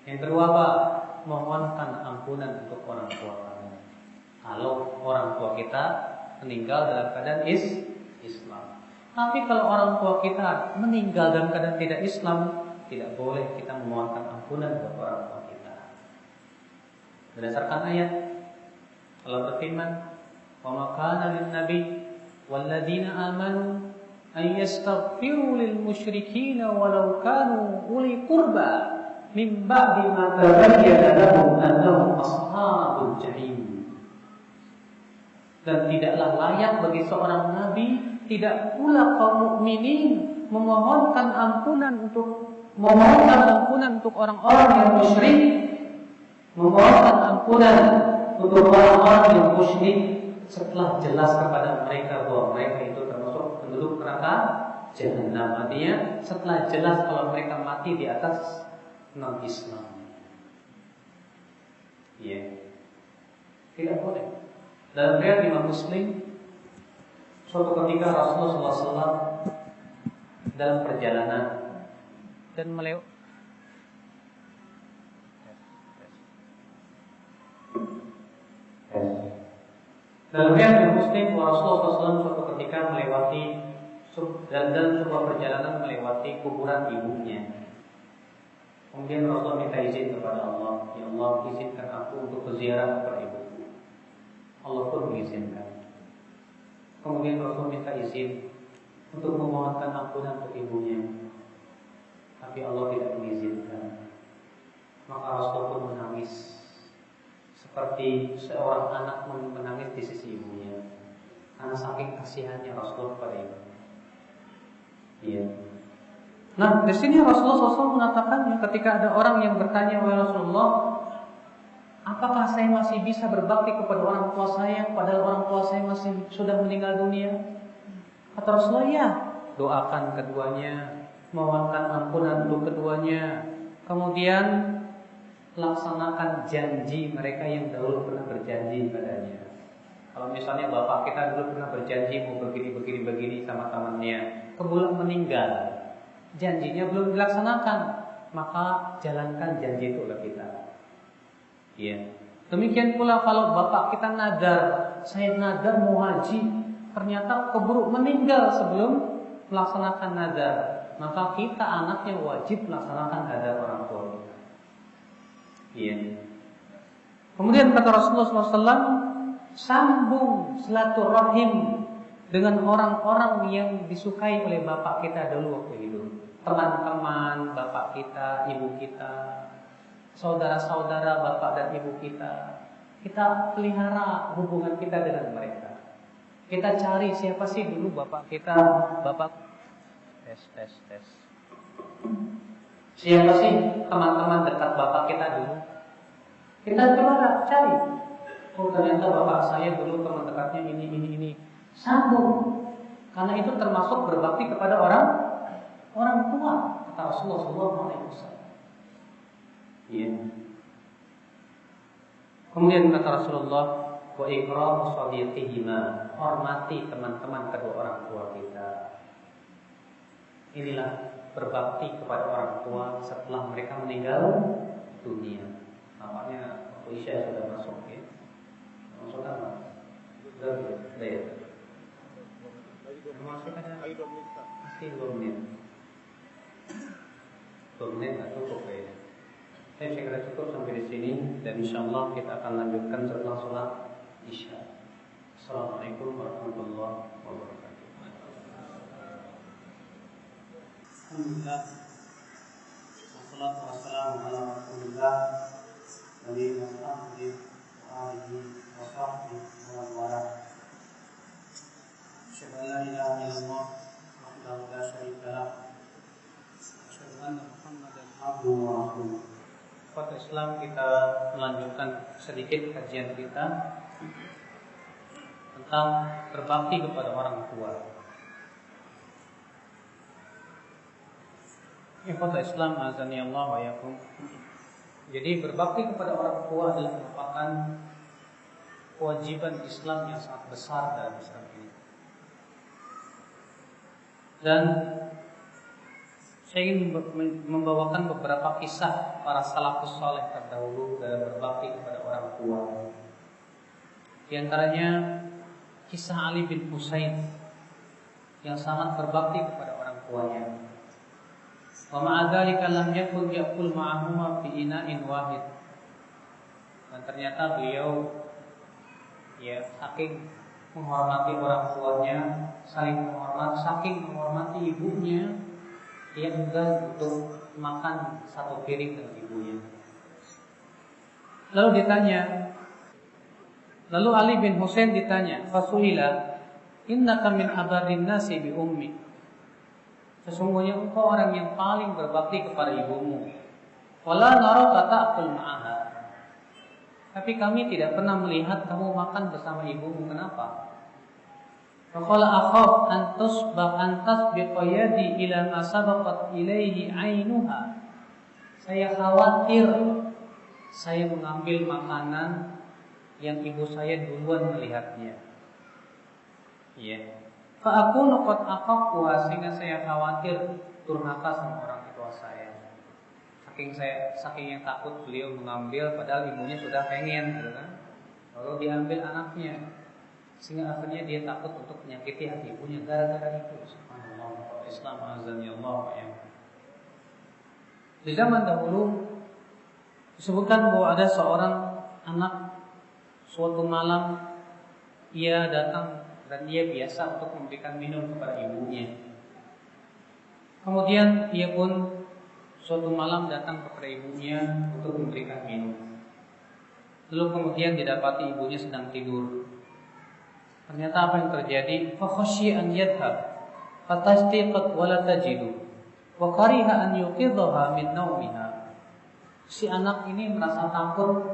Yang kedua apa? Mohonkan ampunan untuk orang tua kamu. Kalau orang tua kita meninggal dalam keadaan Islam. Tapi kalau orang tua kita meninggal dalam keadaan tidak Islam, tidak boleh kita memohonkan ampunan untuk orang tua kita. Berdasarkan ayat Allah berfirman, "Wa ma kana lin-nabi walladzina amanu an yastaghfiru lil musyrikin walau kanu uli qurba min ba'di ma tabayyana lahum annahum ashabul jahim." Dan tidaklah layak bagi seorang nabi, tidak pula kaum mukminin memohonkan ampunan untuk orang-orang yang musyrik, memohonkan ampunan untuk orang-orang yang musyrik setelah jelas kepada mereka bahwa mereka itu termasuk penduduk neraka Jahannam. Artinya setelah jelas kalau mereka mati di atas non-Islam. Ya, tidak boleh. Dalam riwayat Imam Muslim, suatu ketika Rasulullah SAW dalam perjalanan dan melewati dalam riwayat Muslim, Rasulullah SAW suatu ketika melewati dalam sebuah perjalanan melewati kuburan ibunya. Kemudian Rasul minta izin kepada Allah, ya Allah, izinkan aku untuk berziarah kepada ibuku. Allah pun mengizinkan. Kemudian Rasul minta izin untuk memohonkan ampunan untuk ibunya, tapi Allah tidak mengizinkan. Maka Rasul pun menangis seperti seorang anak menangis di sisi ibunya, karena saking kasihannya Rasul kepada ibu. Iya. Nah, di sini Rasulullah SAW mengatakannya ketika ada orang yang bertanya, wahai Rasulullah, apakah saya masih bisa berbakti kepada orang tua saya, padahal orang tua saya masih sudah meninggal dunia? Kata Rasulullah, ya, doakan keduanya, mohonkan ampunan untuk keduanya, kemudian laksanakan janji mereka yang dahulu pernah berjanji padanya. Kalau misalnya bapak kita dulu pernah berjanji mau begini sama temannya, kemudian meninggal, janjinya belum dilaksanakan, maka jalankan janji itu oleh kita. Iya. Demikian pula kalau bapak kita nadar, saya nadar mau haji, ternyata keburu meninggal sebelum melaksanakan nadar, maka kita anaknya wajib melaksanakan nadar orang tua kita. Iya. Kemudian kata Rasulullah SAW, sambung silaturahim dengan orang-orang yang disukai oleh bapak kita dulu waktu hidup. Teman-teman bapak kita, ibu kita, saudara-saudara bapak dan ibu kita. Kita pelihara hubungan kita dengan mereka. Kita cari siapa sih dulu bapak kita, bapak tes. Siapa sih teman-teman dekat bapak kita dulu? Kita coba cari. Oh, ternyata bapak saya dulu teman dekatnya ini. Sambung. Karena itu termasuk berbakti kepada orang tua. Kata Rasulullah SAW. Iya. Kemudian kata Rasulullah, wa ikramu shadiqihima, hormati teman-teman kedua orang tua kita. Inilah berbakti kepada orang tua setelah mereka meninggal dunia. Nampaknya waktu Isya sudah masuk ya. Masuk apa? Sudah ya. Masuk ada. Masih 2 menit. 2 menit nggak cukup kayaknya. Saya kira cukup sampai di sini dan insyaallah kita akan lanjutkan setelah sholat Isya. Assalamualaikum warahmatullahi wabarakatuh. Alhamdulillah. Wassalatu wassalamu ala Rasulillah Nabi Muhammad wa alihi wa sahbihi wa wala. Asyhadu an la ilaha illallah wahdahu la syarika lah. Asyhadu anna Muhammadan abduhu wa rasuluh. Pada Islam kita melanjutkan sedikit kajian kita tentang berbakti kepada orang tua. Pada Islam azani Allah wa yakum. Jadi berbakti kepada orang tua adalah merupakan kewajiban Islam yang sangat besar dalam Islam ini. Dan saya ingin membawakan beberapa kisah para salafus saleh terdahulu dalam berbakti kepada orang tua. Di antaranya kisah Ali bin Husain yang sangat berbakti kepada orang tuanya. Wa ma'adzalika lam yakun ya'kul ma'ahuma fi ina'in wahid. Dan ternyata beliau saking menghormati orang tuanya, saking menghormati ibunya, dia enggan untuk makan satu piring dengan ibunya. Lalu Ali bin Husain ditanya, fasuila, innaka min abarin nasi bi ummi. Sesungguhnya engkau orang yang paling berbakti kepada ibumu. Wala naraka ta'kul ma'aha. Tapi kami tidak pernah melihat kamu makan bersama ibumu. Kenapa? Faqala akhaf an tasbiqa yadi ila ma sabaqat ilaihi 'ainuha. Saya khawatir saya mengambil makanan yang ibu saya duluan melihatnya. Iya. Fa aku qad aqaqtu, sehingga saya khawatir durhaka sama orang tua saya. Saking yang takut beliau mengambil padahal ibunya sudah pengen gitu kan. Lalu diambil anaknya. Sehingga akhirnya dia takut untuk menyakiti hati ibunya gara-gara itu. Subhanallah. Islam azani Allah ya. Di zaman dahulu disebutkan bahwa ada seorang anak suatu malam ia datang dan ia biasa untuk memberikan minum kepada ibunya. Kemudian ia pun suatu malam datang kepada ibunya untuk memberikan minum. Lalu kemudian didapati ibunya sedang tidur. Ternyata apa yang terjadi? Fa khasyiya an yadhhab fatastaqat wa la tajidu wa kariha an yuqidhaha min naumiha. Si anak ini merasa takut.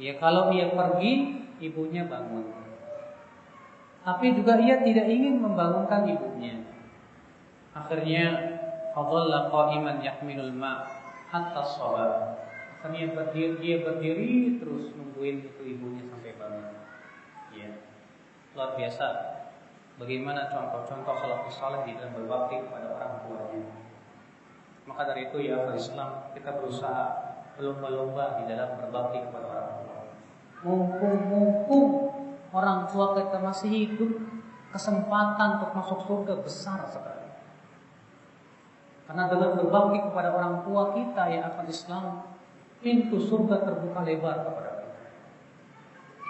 Ya, kalau ia pergi, ibunya bangun. Tapi juga ia tidak ingin membangunkan ibunya. Akhirnya fadhalla qa'iman yahmilul ma' hatta shabar. Akhirnya dia berdiri terus nungguin itu ibunya sampai bangun. Ya. Luar biasa bagaimana contoh-contoh salafus saleh di dalam berbakti kepada orang tuanya. Maka dari itu ya Islam kita berusaha berlomba-lomba di dalam berbakti kepada orang tua. Mumpung orang tua kita masih hidup, kesempatan untuk masuk surga besar sekali. Karena dengan berbakti kepada orang tua kita ya akal Islam, pintu surga terbuka lebar kepada kita.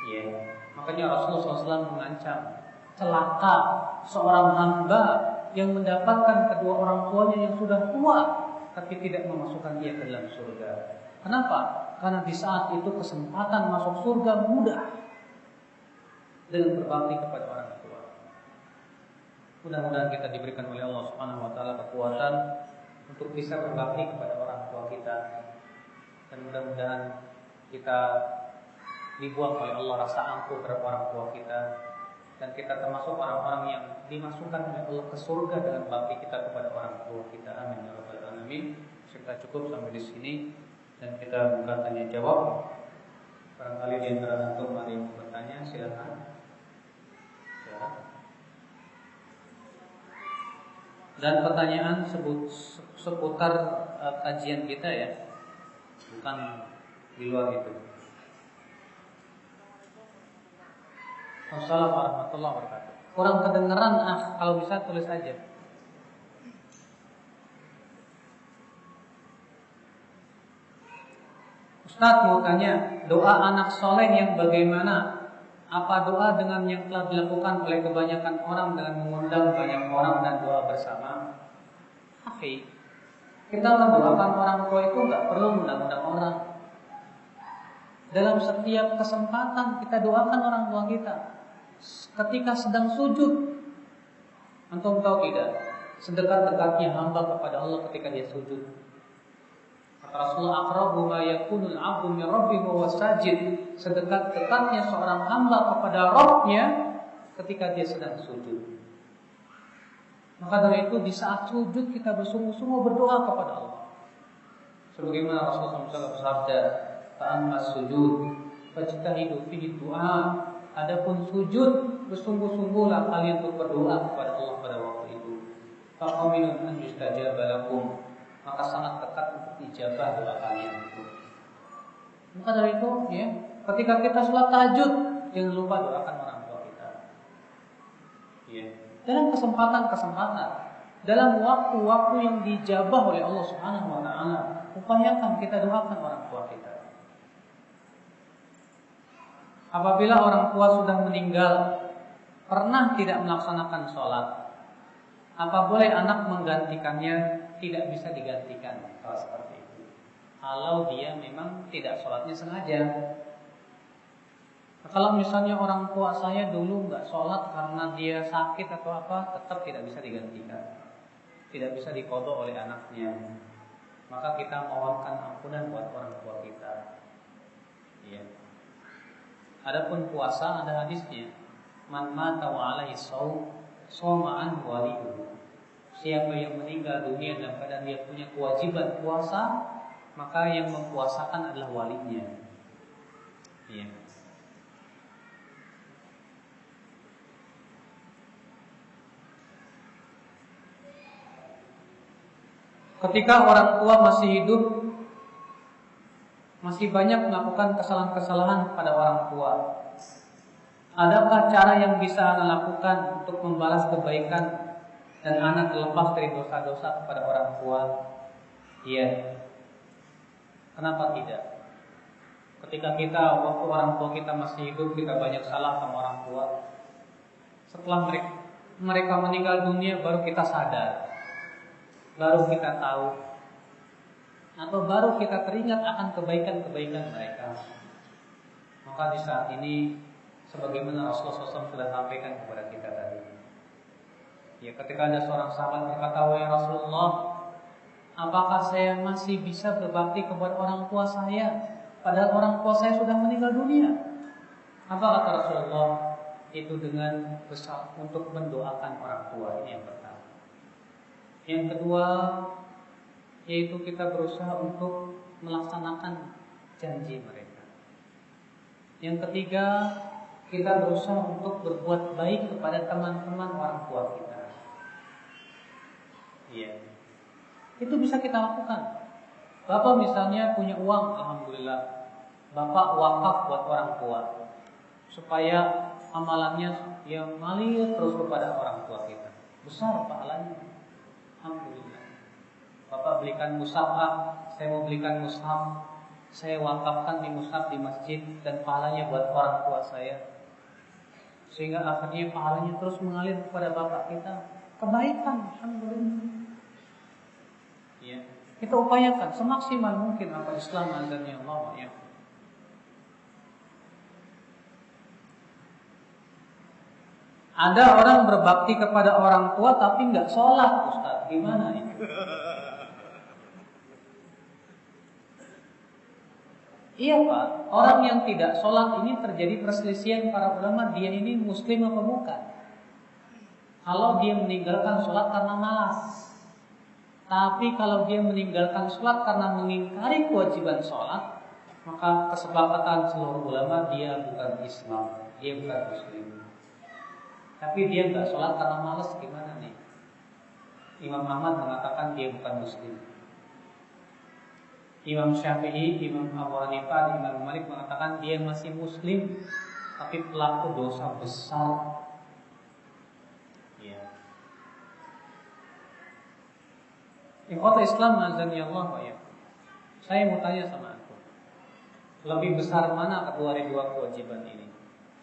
Ya. Makanya Rasulullah SAW mengancam celaka seorang hamba yang mendapatkan kedua orang tuanya yang sudah tua tapi tidak memasukkan dia ke dalam surga. Kenapa? Karena di saat itu kesempatan masuk surga mudah dengan berbakti kepada orang tua. Mudah-mudahan kita diberikan oleh Allah Subhanahu wa taala kekuatan untuk bisa berbakti kepada orang tua kita. Dan mudah-mudahan kita dibuang oleh Allah rasa ampuh terhadap orang tua kita, dan kita termasuk orang-orang yang dimasukkan oleh Allah ke surga dengan bakti kita kepada orang tua kita. Amin ya rabbal alamin. Kita cukup sampai di sini dan kita buka tanya jawab. Barangkali di antara antum ada yang bertanya, silakan. Ya. Dan pertanyaan seputar kajian kita ya, bukan di luar itu. Assalamualaikum warahmatullahi wabarakatuh. Kurang kedengeran kalau bisa tulis aja. Ustaz mau tanya, doa anak soleh yang bagaimana? Apa doa dengan yang telah dilakukan oleh kebanyakan orang dengan mengundang banyak orang dan doa bersama? Akhi, kita mendoakan orang tua itu nggak perlu mengundang orang. Dalam setiap kesempatan kita doakan orang tua kita. Ketika sedang sujud, antum tahu tidak? Sedekat-dekatnya hamba kepada Allah ketika dia sujud. Kata Rasulullah, aqrabu ma yakunul 'abdu min rabbih wa sajid. Sedekat-dekatnya seorang hamba kepada Rabb-nya ketika dia sedang sujud. Maka dari itu di saat sujud kita bersungguh-sungguh berdoa kepada Allah. Sebagaimana Rasulullah SAW bersabda, "Ta'amma sujud, fajtahidu fihi du'a." Adapun sujud, bersungguh-sungguhlah kalian untuk berdoa kepada Allah pada waktu itu. Faqaminun an yustajaba lakum. Maka sangat dekat untuk dijabah doa kalian itu. Maka dari itu, ya, ketika kita sholat tahajud, jangan lupa doakan orang tua kita. Ya. Dalam kesempatan-kesempatan, dalam waktu-waktu yang dijabah oleh Allah Subhanahu wa taala, upayakan kita doakan orang tua kita. Apabila orang tua sudah meninggal, pernah tidak melaksanakan sholat, apa boleh anak menggantikannya? Tidak bisa digantikan kalau seperti itu. Kalau dia memang tidak sholatnya sengaja. Kalau misalnya orang tua saya dulu nggak sholat karena dia sakit atau apa, tetap tidak bisa digantikan, tidak bisa diqadha oleh anaknya. Maka kita mohonkan ampunan buat orang tua kita. Iya. Adapun puasa ada hadisnya, man mata wa alaihi shaum shoma an waliyuhu. Siapa yang meninggal dunia dalam keadaan dia punya kewajiban puasa, maka yang mempuasakan adalah walinya. Iya. Ketika orang tua masih hidup, masih banyak melakukan kesalahan-kesalahan pada orang tua. Adakah cara yang bisa Anda lakukan untuk membalas kebaikan dan anak terlepas dari dosa-dosa kepada orang tua? Iya. Kenapa tidak? Ketika waktu orang tua kita masih hidup, kita banyak salah sama orang tua. Setelah mereka meninggal dunia, baru kita sadar, baru kita tahu, atau baru kita teringat akan kebaikan-kebaikan mereka. Maka di saat ini, sebagaimana Rasulullah SAW sudah sampaikan kepada kita tadi, ya, ketika ada seorang sahabat berkata, "Wahai Rasulullah, apakah saya masih bisa berbakti kepada orang tua saya, padahal orang tua saya sudah meninggal dunia?" Apa kata Rasulullah? Itu dengan besar untuk mendoakan orang tua. Ini yang pertama. Yang kedua, yaitu kita berusaha untuk melaksanakan janji mereka. Yang ketiga, kita berusaha untuk berbuat baik kepada teman-teman orang tua kita. Iya. Itu bisa kita lakukan. Bapak misalnya punya uang, alhamdulillah, Bapak wakaf buat orang tua, supaya amalannya yang ngalir terus kepada orang tua kita. Besar pahalanya. Alhamdulillah. Bapak belikan mushaf, saya mau belikan mushaf, saya wakafkan di mushaf di masjid, dan pahalanya buat orang tua saya. Sehingga akhirnya pahalanya terus mengalir kepada bapak kita. Kebaikan, alhamdulillah. Ya, kita upayakan semaksimal mungkin apa Islam azannya Allah ya. Ada orang berbakti kepada orang tua tapi nggak sholat, Ustaz. Gimana ini? Iya Pak, orang yang tidak sholat ini terjadi perselisihan para ulama, dia ini muslim apa bukan. Kalau dia meninggalkan sholat karena malas, tapi kalau dia meninggalkan sholat karena mengingkari kewajiban sholat, maka kesepakatan seluruh ulama dia bukan Islam, dia bukan muslim. Tapi dia nggak sholat karena malas, gimana nih? Imam Ahmad mengatakan dia bukan muslim. Imam Syafi'i, Imam Abu Hanifah, Imam Malik mengatakan dia masih muslim, tapi pelaku dosa besar. Ya. Ikhwata Islam azani Allah wa ya. Saya mau tanya sama aku, lebih besar mana kedua dari dua kewajiban ini?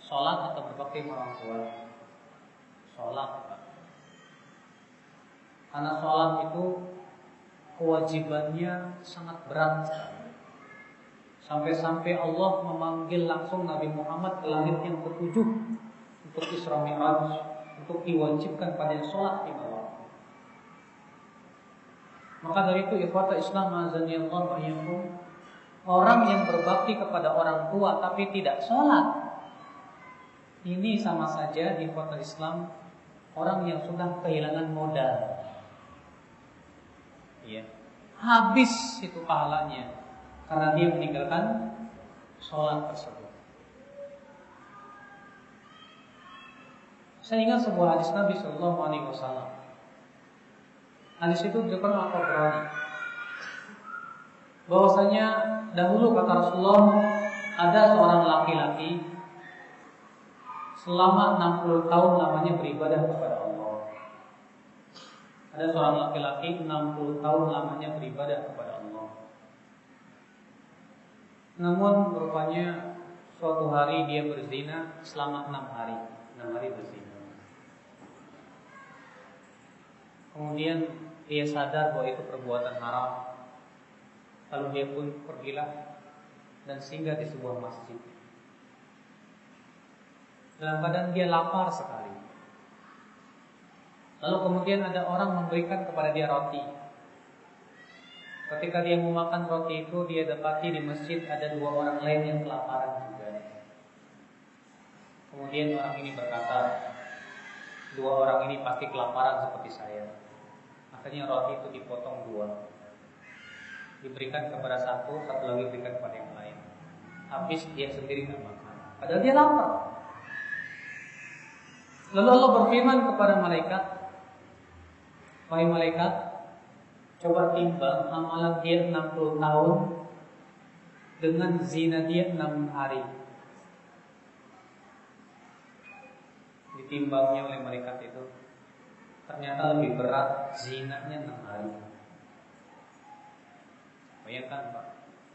Sholat atau berbakti orang tua? Sholat, Pak. Karena sholat itu kewajibannya sangat berat sekali. Sampai-sampai Allah memanggil langsung Nabi Muhammad ke langit yang ketujuh untuk Isra Mi'raj, untuk diwajibkan pada sholat di bawah. Maka dari itu ikhwata Islam azani Allah wa iyyakum, orang yang berbakti kepada orang tua tapi tidak sholat, ini sama saja ikhwata Islam orang yang sudah kehilangan modal. Ya. Habis itu pahalanya karena dia meninggalkan sholat tersebut. Saya ingat sebuah hadis Nabi Sallallahu Alaihi Wasallam. Hadis itu diriwayatkan Al-Tabrani, bahwasanya dahulu kata Rasulullah, ada seorang laki-laki selama 60 tahun lamanya beribadah kepada Allah. Ada seorang laki-laki 60 tahun lamanya beribadah kepada Allah. Namun rupanya suatu hari dia berzina selama 6 hari. 6 hari berzina. Kemudian dia sadar bahwa itu perbuatan haram. Lalu dia pun pergilah dan singgah di sebuah masjid. Dalam badan dia lapar sekali. Lalu kemudian ada orang memberikan kepada dia roti. Ketika dia mau makan roti itu, dia dapati di masjid ada 2 orang lain yang kelaparan juga. Kemudian orang ini berkata, 2 orang ini pasti kelaparan seperti saya. Akhirnya roti itu dipotong 2, diberikan kepada satu lagi diberikan kepada yang lain. Habis dia sendiri nggak makan, padahal dia lapar. Lalu Allah berfirman kepada malaikat, wahai malaikat, coba timbang amalan dia 60 tahun dengan zina dia 6 hari. Ditimbangnya oleh malaikat itu. ternyata lebih berat zinanya 6 hari. Bayangkan Pak,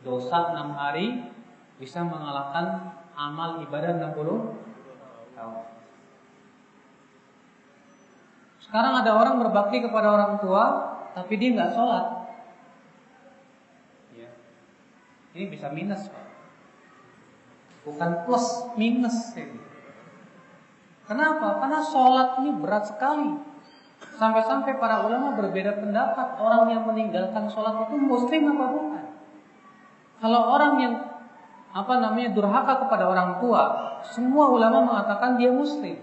dosa 6 hari bisa mengalahkan amal ibadah 60 tahun. Sekarang ada orang berbakti kepada orang tua, tapi dia nggak sholat. Ya. Ini bisa minus Pak. Bukan plus, minus ini. Kenapa? Karena sholat ini berat sekali. Sampai-sampai para ulama berbeda pendapat. Orang yang meninggalkan sholat itu muslim apa bukan? Kalau orang yang durhaka kepada orang tua, semua ulama mengatakan dia muslim,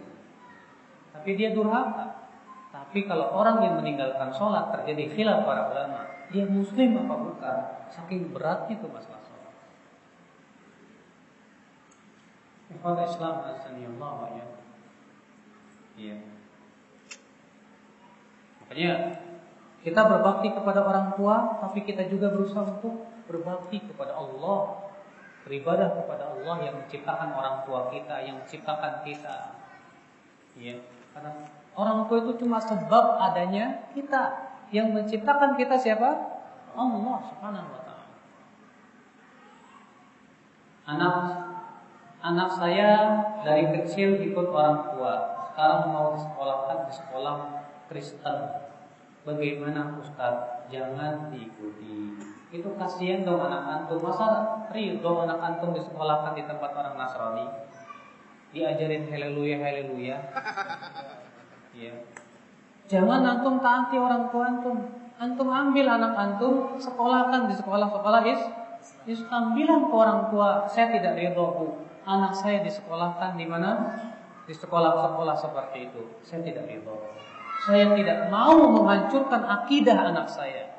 tapi dia durhaka. Tapi kalau orang yang meninggalkan sholat, terjadi khilaf para ulama, dia muslim apa bukan? Saking beratnya itu masalah sholat. Ikhwan Islam asanillah wa ya. Iya. Makanya kita berbakti kepada orang tua, tapi kita juga berusaha untuk berbakti kepada Allah, beribadah kepada Allah yang menciptakan orang tua kita, yang menciptakan kita. Ya, karena orang tua itu cuma sebab adanya kita. Yang menciptakan kita siapa? Allah Subhanahu wa taala. Anak saya dari kecil ikut orang tua. Sekarang mau disekolahkan di sekolah Kristen. Bagaimana Ustaz? Jangan diikuti. Itu kasihan dong anak antum. Masa ridho anak antum disekolahkan di tempat orang Nasrani, diajarin haleluya haleluya. Ya. Jangan antum taati orang tua antum. Antum ambil anak antum, sekolahkan di sekolah-sekolah Islam. Bilang ke orang tua, saya tidak ridho Bu, anak saya disekolahkan di mana? Di sekolah-sekolah seperti itu. Saya tidak ridho. Saya tidak mau menghancurkan akidah anak saya.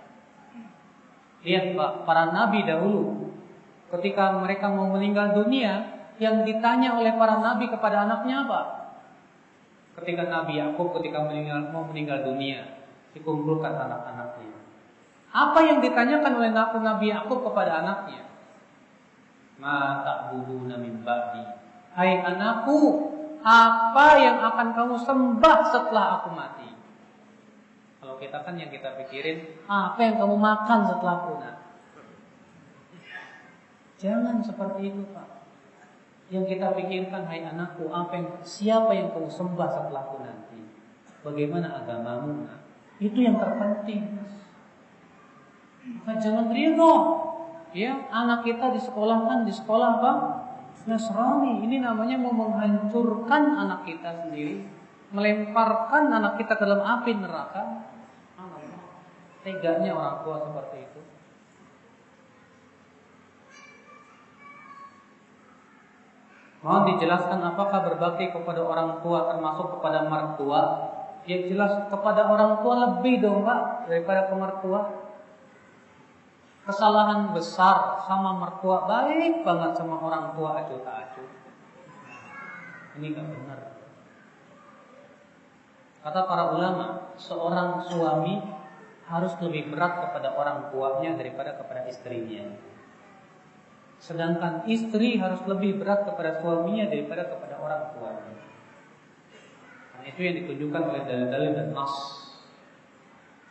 Lihat Pak, para nabi dahulu ketika mereka mau meninggal dunia, yang ditanya oleh para nabi kepada anaknya apa? Ketika Nabi Yakub mau meninggal dunia, dikumpulkan anak-anaknya. Apa yang ditanyakan oleh Nabi Yakub kepada anaknya? Ma ta'buduna min ba'di. Hai anakku, apa yang akan kamu sembah setelah aku mati? Kalau kita kan yang kita pikirin, apa yang kamu makan setelah punah? Jangan seperti itu Pak. Yang kita pikirkan, hai anakku, siapa yang kamu sembah setelahku nanti? Bagaimana agamamu? Nah, itu yang terpenting. Maka jangan ridho. Ya, anak kita disekolahkan di sekolah apa? Nasrani. Ini namanya mau menghancurkan anak kita sendiri, melemparkan anak kita ke dalam api neraka. Teganya orang tua seperti itu. Mohon dijelaskan apakah berbakti kepada orang tua termasuk kepada mertua? Yang jelas kepada orang tua lebih dong Pak daripada ke mertua. Kesalahan besar sama mertua, baik banget sama orang tua acuh tak acuh. Ini gak benar. Kata para ulama, seorang suami harus lebih berat kepada orang tuanya daripada kepada istrinya. Sedangkan istri harus lebih berat kepada suaminya daripada kepada orang tuanya. Nah, itu yang ditunjukkan oleh dalil-dalil dan nas.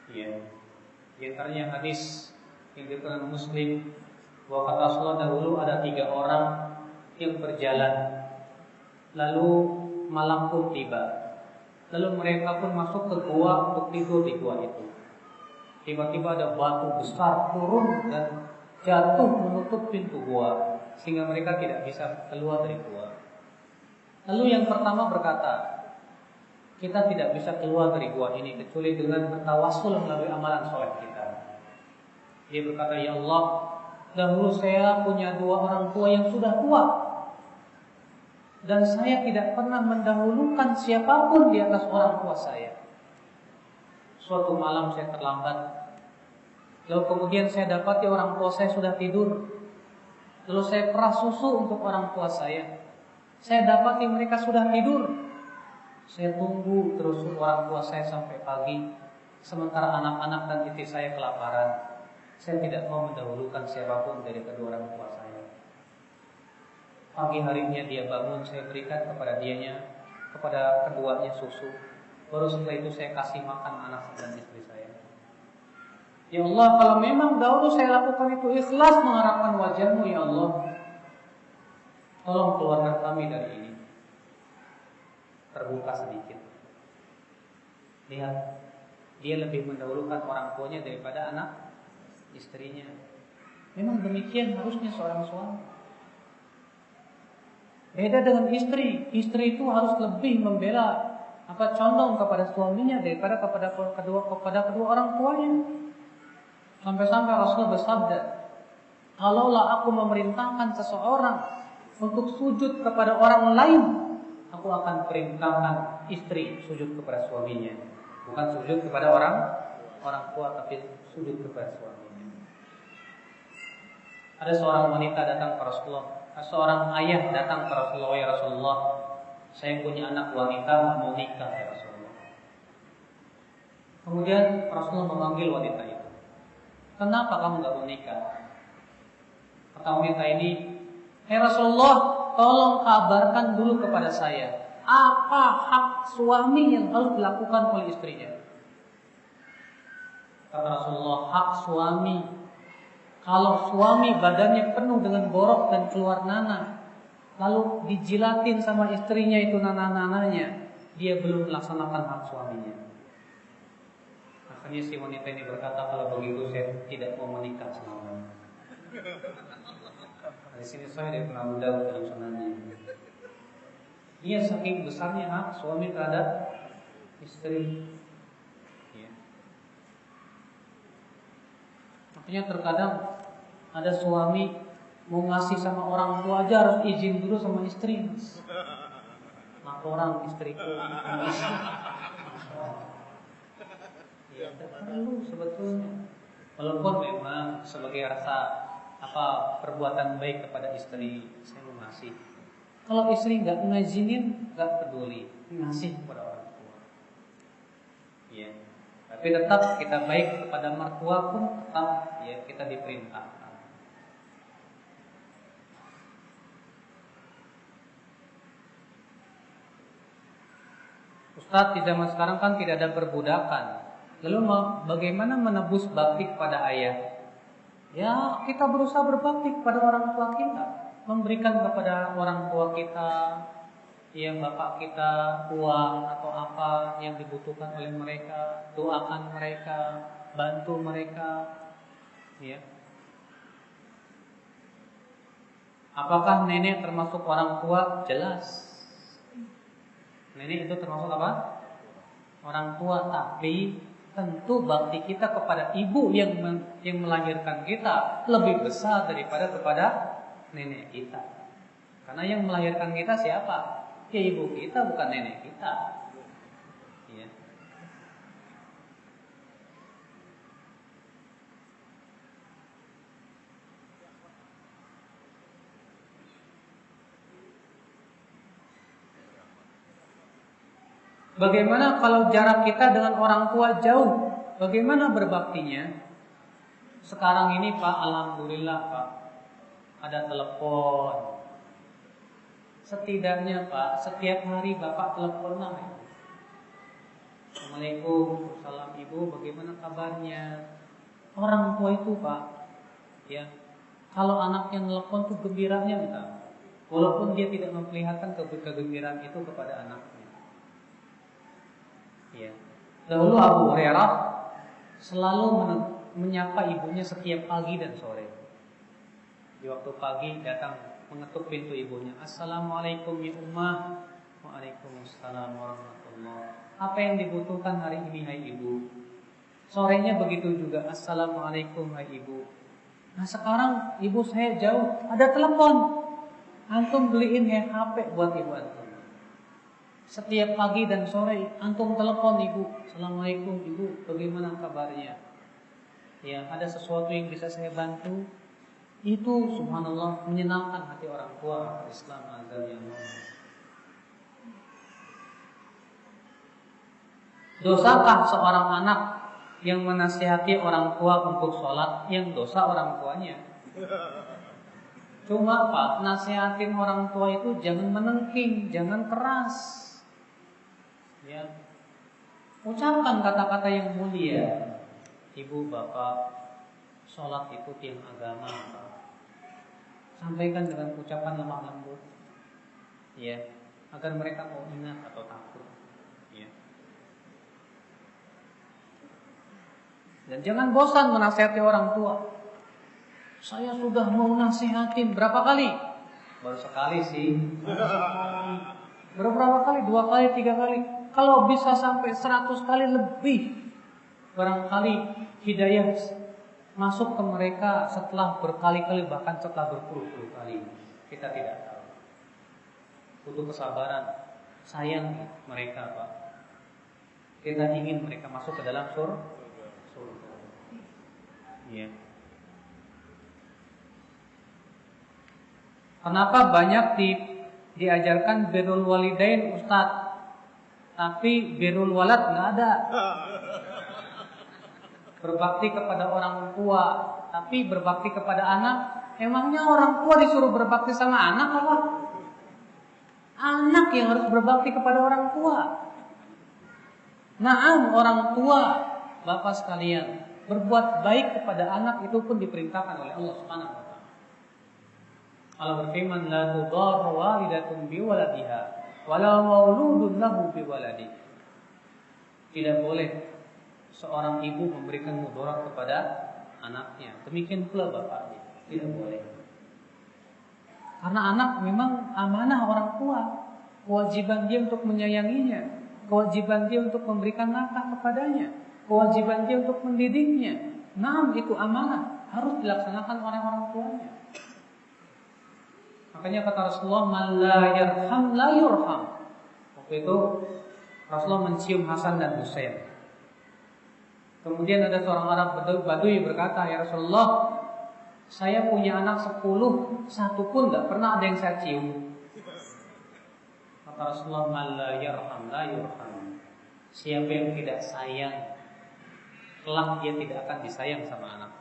Ya. Di antaranya hadis yang diriwayatkan Muslim bahwa kata Rasulullah dahulu ada 3 orang yang berjalan, lalu malam pun tiba, lalu mereka pun masuk ke gua untuk tidur di gua itu. Tiba-tiba ada batu besar turun dan jatuh menutup pintu gua, sehingga mereka tidak bisa keluar dari gua. Lalu yang pertama berkata, kita tidak bisa keluar dari gua ini kecuali dengan bertawassul melalui amalan soleh kita. Dia berkata, ya Allah, dahulu saya punya 2 orang tua yang sudah tua, dan saya tidak pernah mendahulukan siapapun di atas orang tua saya. Suatu malam saya terlambat, lalu kemudian saya dapati orang tua saya sudah tidur. Lalu saya peras susu untuk orang tua saya. Saya dapati mereka sudah tidur. Saya tunggu terus orang tua saya sampai pagi, sementara anak-anak dan istri saya kelaparan. Saya tidak mau mendahulukan siapapun dari kedua orang tua saya. Pagi harinya dia bangun, saya berikan kepada keduanya susu. baru setelah itu saya kasih makan anak dan istri saya. Ya Allah, kalau memang dahulu saya lakukan itu ikhlas mengharapkan wajah-Mu ya Allah, tolong keluarkan kami dari ini. Terbuka sedikit. Lihat, dia lebih mendahulukan orang tuanya daripada anak istrinya. Memang demikian harusnya seorang suami. Beda dengan istri. Istri itu harus lebih membela condong kepada suaminya daripada kepada kedua orang tuanya. Sampai-sampai Rasulullah bersabda, kalaulah aku memerintahkan seseorang untuk sujud kepada orang lain, aku akan perintahkan istri sujud kepada suaminya. Bukan sujud kepada orang tua, tapi sujud kepada suaminya. Ada seorang wanita datang ke Rasulullah, seorang ayah datang ke Rasulullah, ya Rasulullah, saya punya anak wanita mau nikah ya Rasulullah. Kemudian Rasulullah memanggil wanita itu. Kenapa kamu gak mau nikah? Kata wanita ini, "Hai Rasulullah, tolong kabarkan dulu kepada saya, apa hak suami yang harus dilakukan oleh istrinya?" Kata Rasulullah, hak suami, kalau suami badannya penuh dengan borok dan keluar nanah, lalu dijilatin sama istrinya itu nanah-nanahnya, dia belum melaksanakan hak suaminya. Akhirnya si wanita ini berkata, kalau begitu saya tidak mau menikah selamanya. Di sini saya dari Abu Dawud dalam sunannya. Dia saking besarnya hak suami terhadap istri. Ya. Makanya terkadang ada suami mau ngasih sama orang tua aja harus izin dulu sama istri, Mas. Laporan istriku. Ya, perlu sebetulnya. Walaupun memang sebagai rasa perbuatan baik kepada istri, saya mau ngasih. Kalau istri nggak ngizinin, nggak peduli, ngasih kepada orang tua. Ya, tapi tetap kita baik kepada mertua pun tetap ya kita diperintahkan. Ustadz, di zaman sekarang kan tidak ada perbudakan. Lalu bagaimana menebus bakti kepada ayah? Ya, kita berusaha berbakti kepada orang tua kita, memberikan kepada orang tua kita, yang bapak kita, uang atau apa yang dibutuhkan oleh mereka, doakan mereka, bantu mereka. Ya. Apakah nenek termasuk orang tua? Jelas. Nenek itu termasuk apa? Orang tua, tapi tentu bakti kita kepada ibu yang melahirkan kita lebih besar daripada kepada nenek kita. Karena yang melahirkan kita siapa? Ya ibu kita, bukan nenek kita. Ya. Bagaimana kalau jarak kita dengan orang tua jauh? Bagaimana berbaktinya? Sekarang ini Pak, alhamdulillah Pak, ada telepon. Setidaknya Pak, setiap hari Bapak teleponan. Assalamualaikum, salam Ibu, bagaimana kabarnya? Orang tua itu Pak, ya, kalau anaknya telepon tuh gembiranya entah. Walaupun dia tidak memperlihatkan kegembiraan itu kepada anaknya. Ya. Dahulu Abu Hurairah selalu menyapa ibunya setiap pagi dan sore. Di waktu pagi datang mengetuk pintu ibunya. Assalamualaikum ya Ummah. Waalaikumsalam warahmatullah. Apa yang dibutuhkan hari ini hai ibu? Sorenya begitu juga. Assalamualaikum hai ibu. Nah sekarang ibu saya jauh, ada telepon. Antum beliin HP buat ibu antum. Setiap pagi dan sore antum telepon ibu, assalamualaikum ibu, bagaimana kabarnya? Ya, ada sesuatu yang bisa saya bantu? Itu subhanallah menyenangkan hati orang tua Islam azal yang Dosakah seorang anak yang menasihati orang tua untuk sholat yang dosa orang tuanya? Cuma Pak, nasihatin orang tua itu jangan menengking, jangan keras. Ya. Ucapkan kata-kata yang mulia. Ibu, bapak, sholat itu tiang agama. Sampaikan dengan ucapan lemah lembut, ya, agar mereka mau ingat atau takut, ya. Dan jangan bosan menasihati orang tua. Saya sudah mau nasihatin berapa kali? Baru sekali sih. Berapa kali? 2 kali, 3 kali. Kalau bisa sampai 100 kali lebih, barangkali hidayah masuk ke mereka setelah berkali-kali, bahkan setelah berpuluh-puluh kali. Kita tidak tahu. Butuh kesabaran. Sayang mereka, Pak. Kita ingin mereka masuk ke dalam surga. Ya. Kenapa banyak diajarkan birrul walidain, Ustaz, tapi birrul walad nggak ada? Berbakti kepada orang tua, tapi berbakti kepada anak. Emangnya orang tua disuruh berbakti sama anak apa? Anak yang harus berbakti kepada orang tua. Naam, orang tua, bapak sekalian, berbuat baik kepada anak itu pun diperintahkan oleh Allah Subhanahu wa taala. Allah berfirman, la tudarru walidatun biwaladiha wala mauludun lahu biwaladi. Tidak boleh seorang ibu memberikan mudarat kepada anaknya. Demikian pula bapaknya. Tidak boleh. Karena anak memang amanah orang tua. Kewajiban dia untuk menyayanginya. Kewajiban dia untuk memberikan nafkah kepadanya. Kewajiban dia untuk mendidiknya. Naam, itu amanah. Harus dilaksanakan oleh orang tuanya. Makanya kata Rasulullah, man la yarham la yurham. Waktu itu Rasulullah mencium Hasan dan Husain. Kemudian ada seorang Arab Badui berkata, ya Rasulullah, saya punya anak 10, satu pun tidak pernah ada yang saya cium. Kata Rasulullah, man la yarham la yurham. Siapa yang tidak sayang, kelak dia tidak akan disayang sama anak.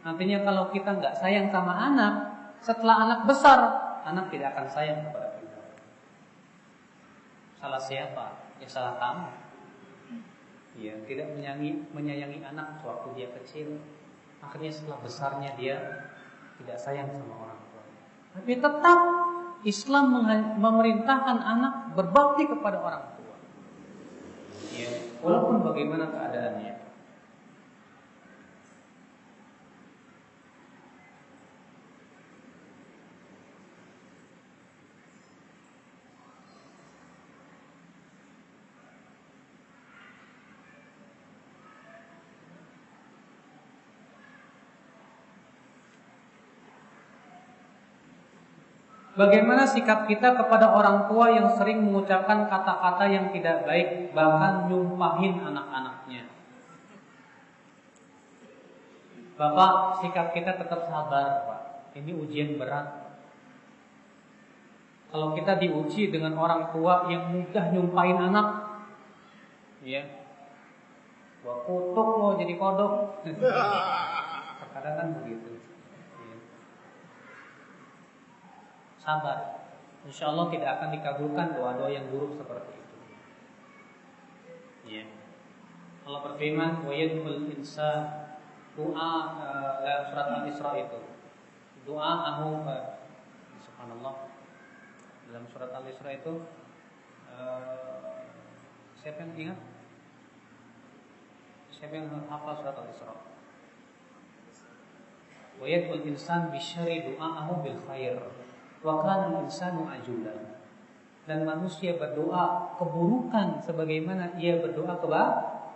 Nantinya kalau kita nggak sayang sama anak, setelah anak besar, anak tidak akan sayang kepada kita. Salah siapa? Ya salah kamu. Ya, tidak menyayangi anak waktu dia kecil. Akhirnya setelah besarnya dia tidak sayang sama orang tua. Tapi tetap Islam memerintahkan anak berbakti kepada orang tua. Ya, walaupun bagaimana keadaannya. Bagaimana sikap kita kepada orang tua yang sering mengucapkan kata-kata yang tidak baik, bahkan nyumpahin anak-anaknya? Bapak, sikap kita tetap sabar, Pak. Ini ujian berat. Kalau kita diuji dengan orang tua yang mudah nyumpahin anak, ya, gua kutuk lo jadi kodok. Terkadang kan begitu. Sabar, insya Allah tidak akan dikabulkan doa-doa yang buruk seperti itu. Ya. Allah berfirman, wa yadkhul insan doa dalam surat Al-Isra itu. Doa subhanallah. Dalam surat Al-Isra itu siapa yang ingat? Siapa yang hafal surat Al-Isra? Wa yadkhul insan bisyarri du'aahu bil khair. Wa kana al-insanu ajulan. Dan manusia berdoa keburukan sebagaimana ia berdoa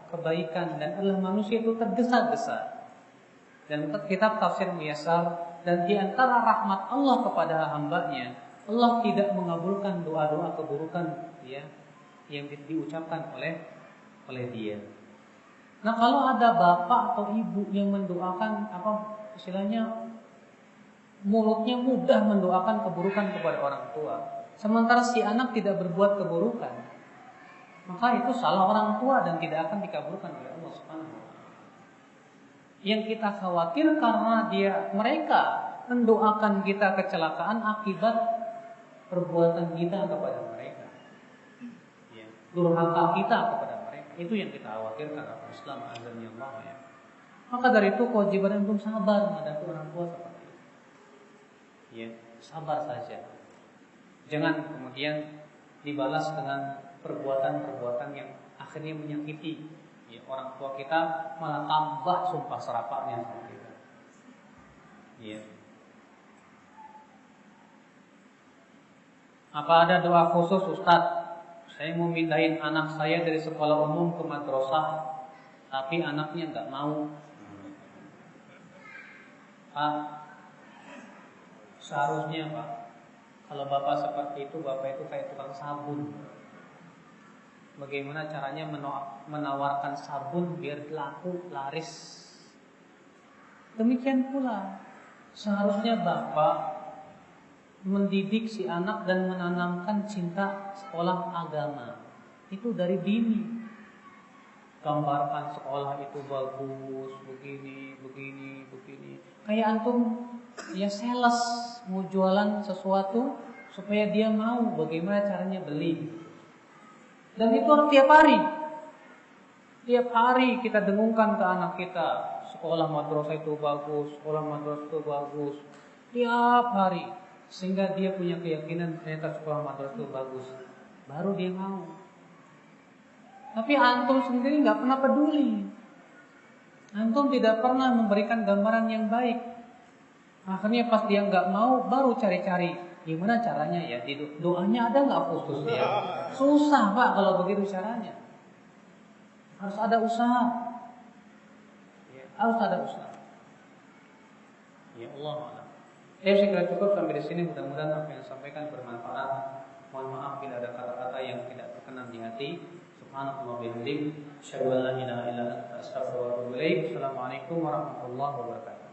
kebaikan, dan adalah manusia itu tergesa-gesa. Dan kitab tafsir Muyassar, dan di antara rahmat Allah kepada hambanya, Allah tidak mengabulkan doa-doa keburukan ya yang diucapkan oleh dia. Nah, kalau ada bapak atau ibu yang mendoakan istilahnya mulutnya mudah mendoakan keburukan kepada orang tua, sementara si anak tidak berbuat keburukan, maka itu salah orang tua dan tidak akan dikabulkan oleh Allah Subhanahu wa taala. Yang kita khawatir karena mereka mendoakan kita kecelakaan akibat perbuatan kita kepada mereka, durhaka kita kepada mereka. Itu yang kita khawatirkan dalam Islam azan ya Allah ya. Maka dari itu kewajiban antum sabar menghadapi orang tua seperti itu. Ya, sabar saja. Jangan kemudian dibalas dengan perbuatan-perbuatan yang akhirnya menyakiti ya, orang tua kita, malah tambah sumpah serapanya sama kita. Ya. Apa ada doa khusus Ustadz? Saya mau mindahin anak saya dari sekolah umum ke madrasah, tapi anaknya nggak mau. Pak, seharusnya Pak, kalau Bapak seperti itu, Bapak itu kayak tukang sabun. Bagaimana caranya menawarkan sabun biar laku, laris. Demikian pula, seharusnya Bapak mendidik si anak dan menanamkan cinta sekolah agama. Itu dari dini. Gambarkan sekolah itu bagus, begini. Kayak antum ya sales mau jualan sesuatu supaya dia mau, bagaimana caranya beli. Dan itu harus tiap hari. Tiap hari kita dengungkan ke anak kita, sekolah madrasah itu bagus, sekolah madrasah itu bagus. Tiap hari, sehingga dia punya keyakinan ternyata sekolah madrasah itu bagus. Baru dia mau. Tapi antum sendiri nggak pernah peduli. Antum tidak pernah memberikan gambaran yang baik. Akhirnya pas dia nggak mau, baru cari-cari gimana caranya ya. Doanya ada nggak khusus ya? Susah Pak kalau begitu caranya. Harus ada usaha. Ya, harus ada usaha. Ya Allah Allah. Saya kira cukup sampai di sini. Mudah-mudahan apa yang disampaikan bermanfaat. Mohon maaf bila ada kata-kata yang tidak berkenan di hati. Subhanallah bihamdik, asyhadu an la ilaha illa anta, astaghfiruka wa atubu ilaik. Assalamualaikum warahmatullahi wabarakatuh.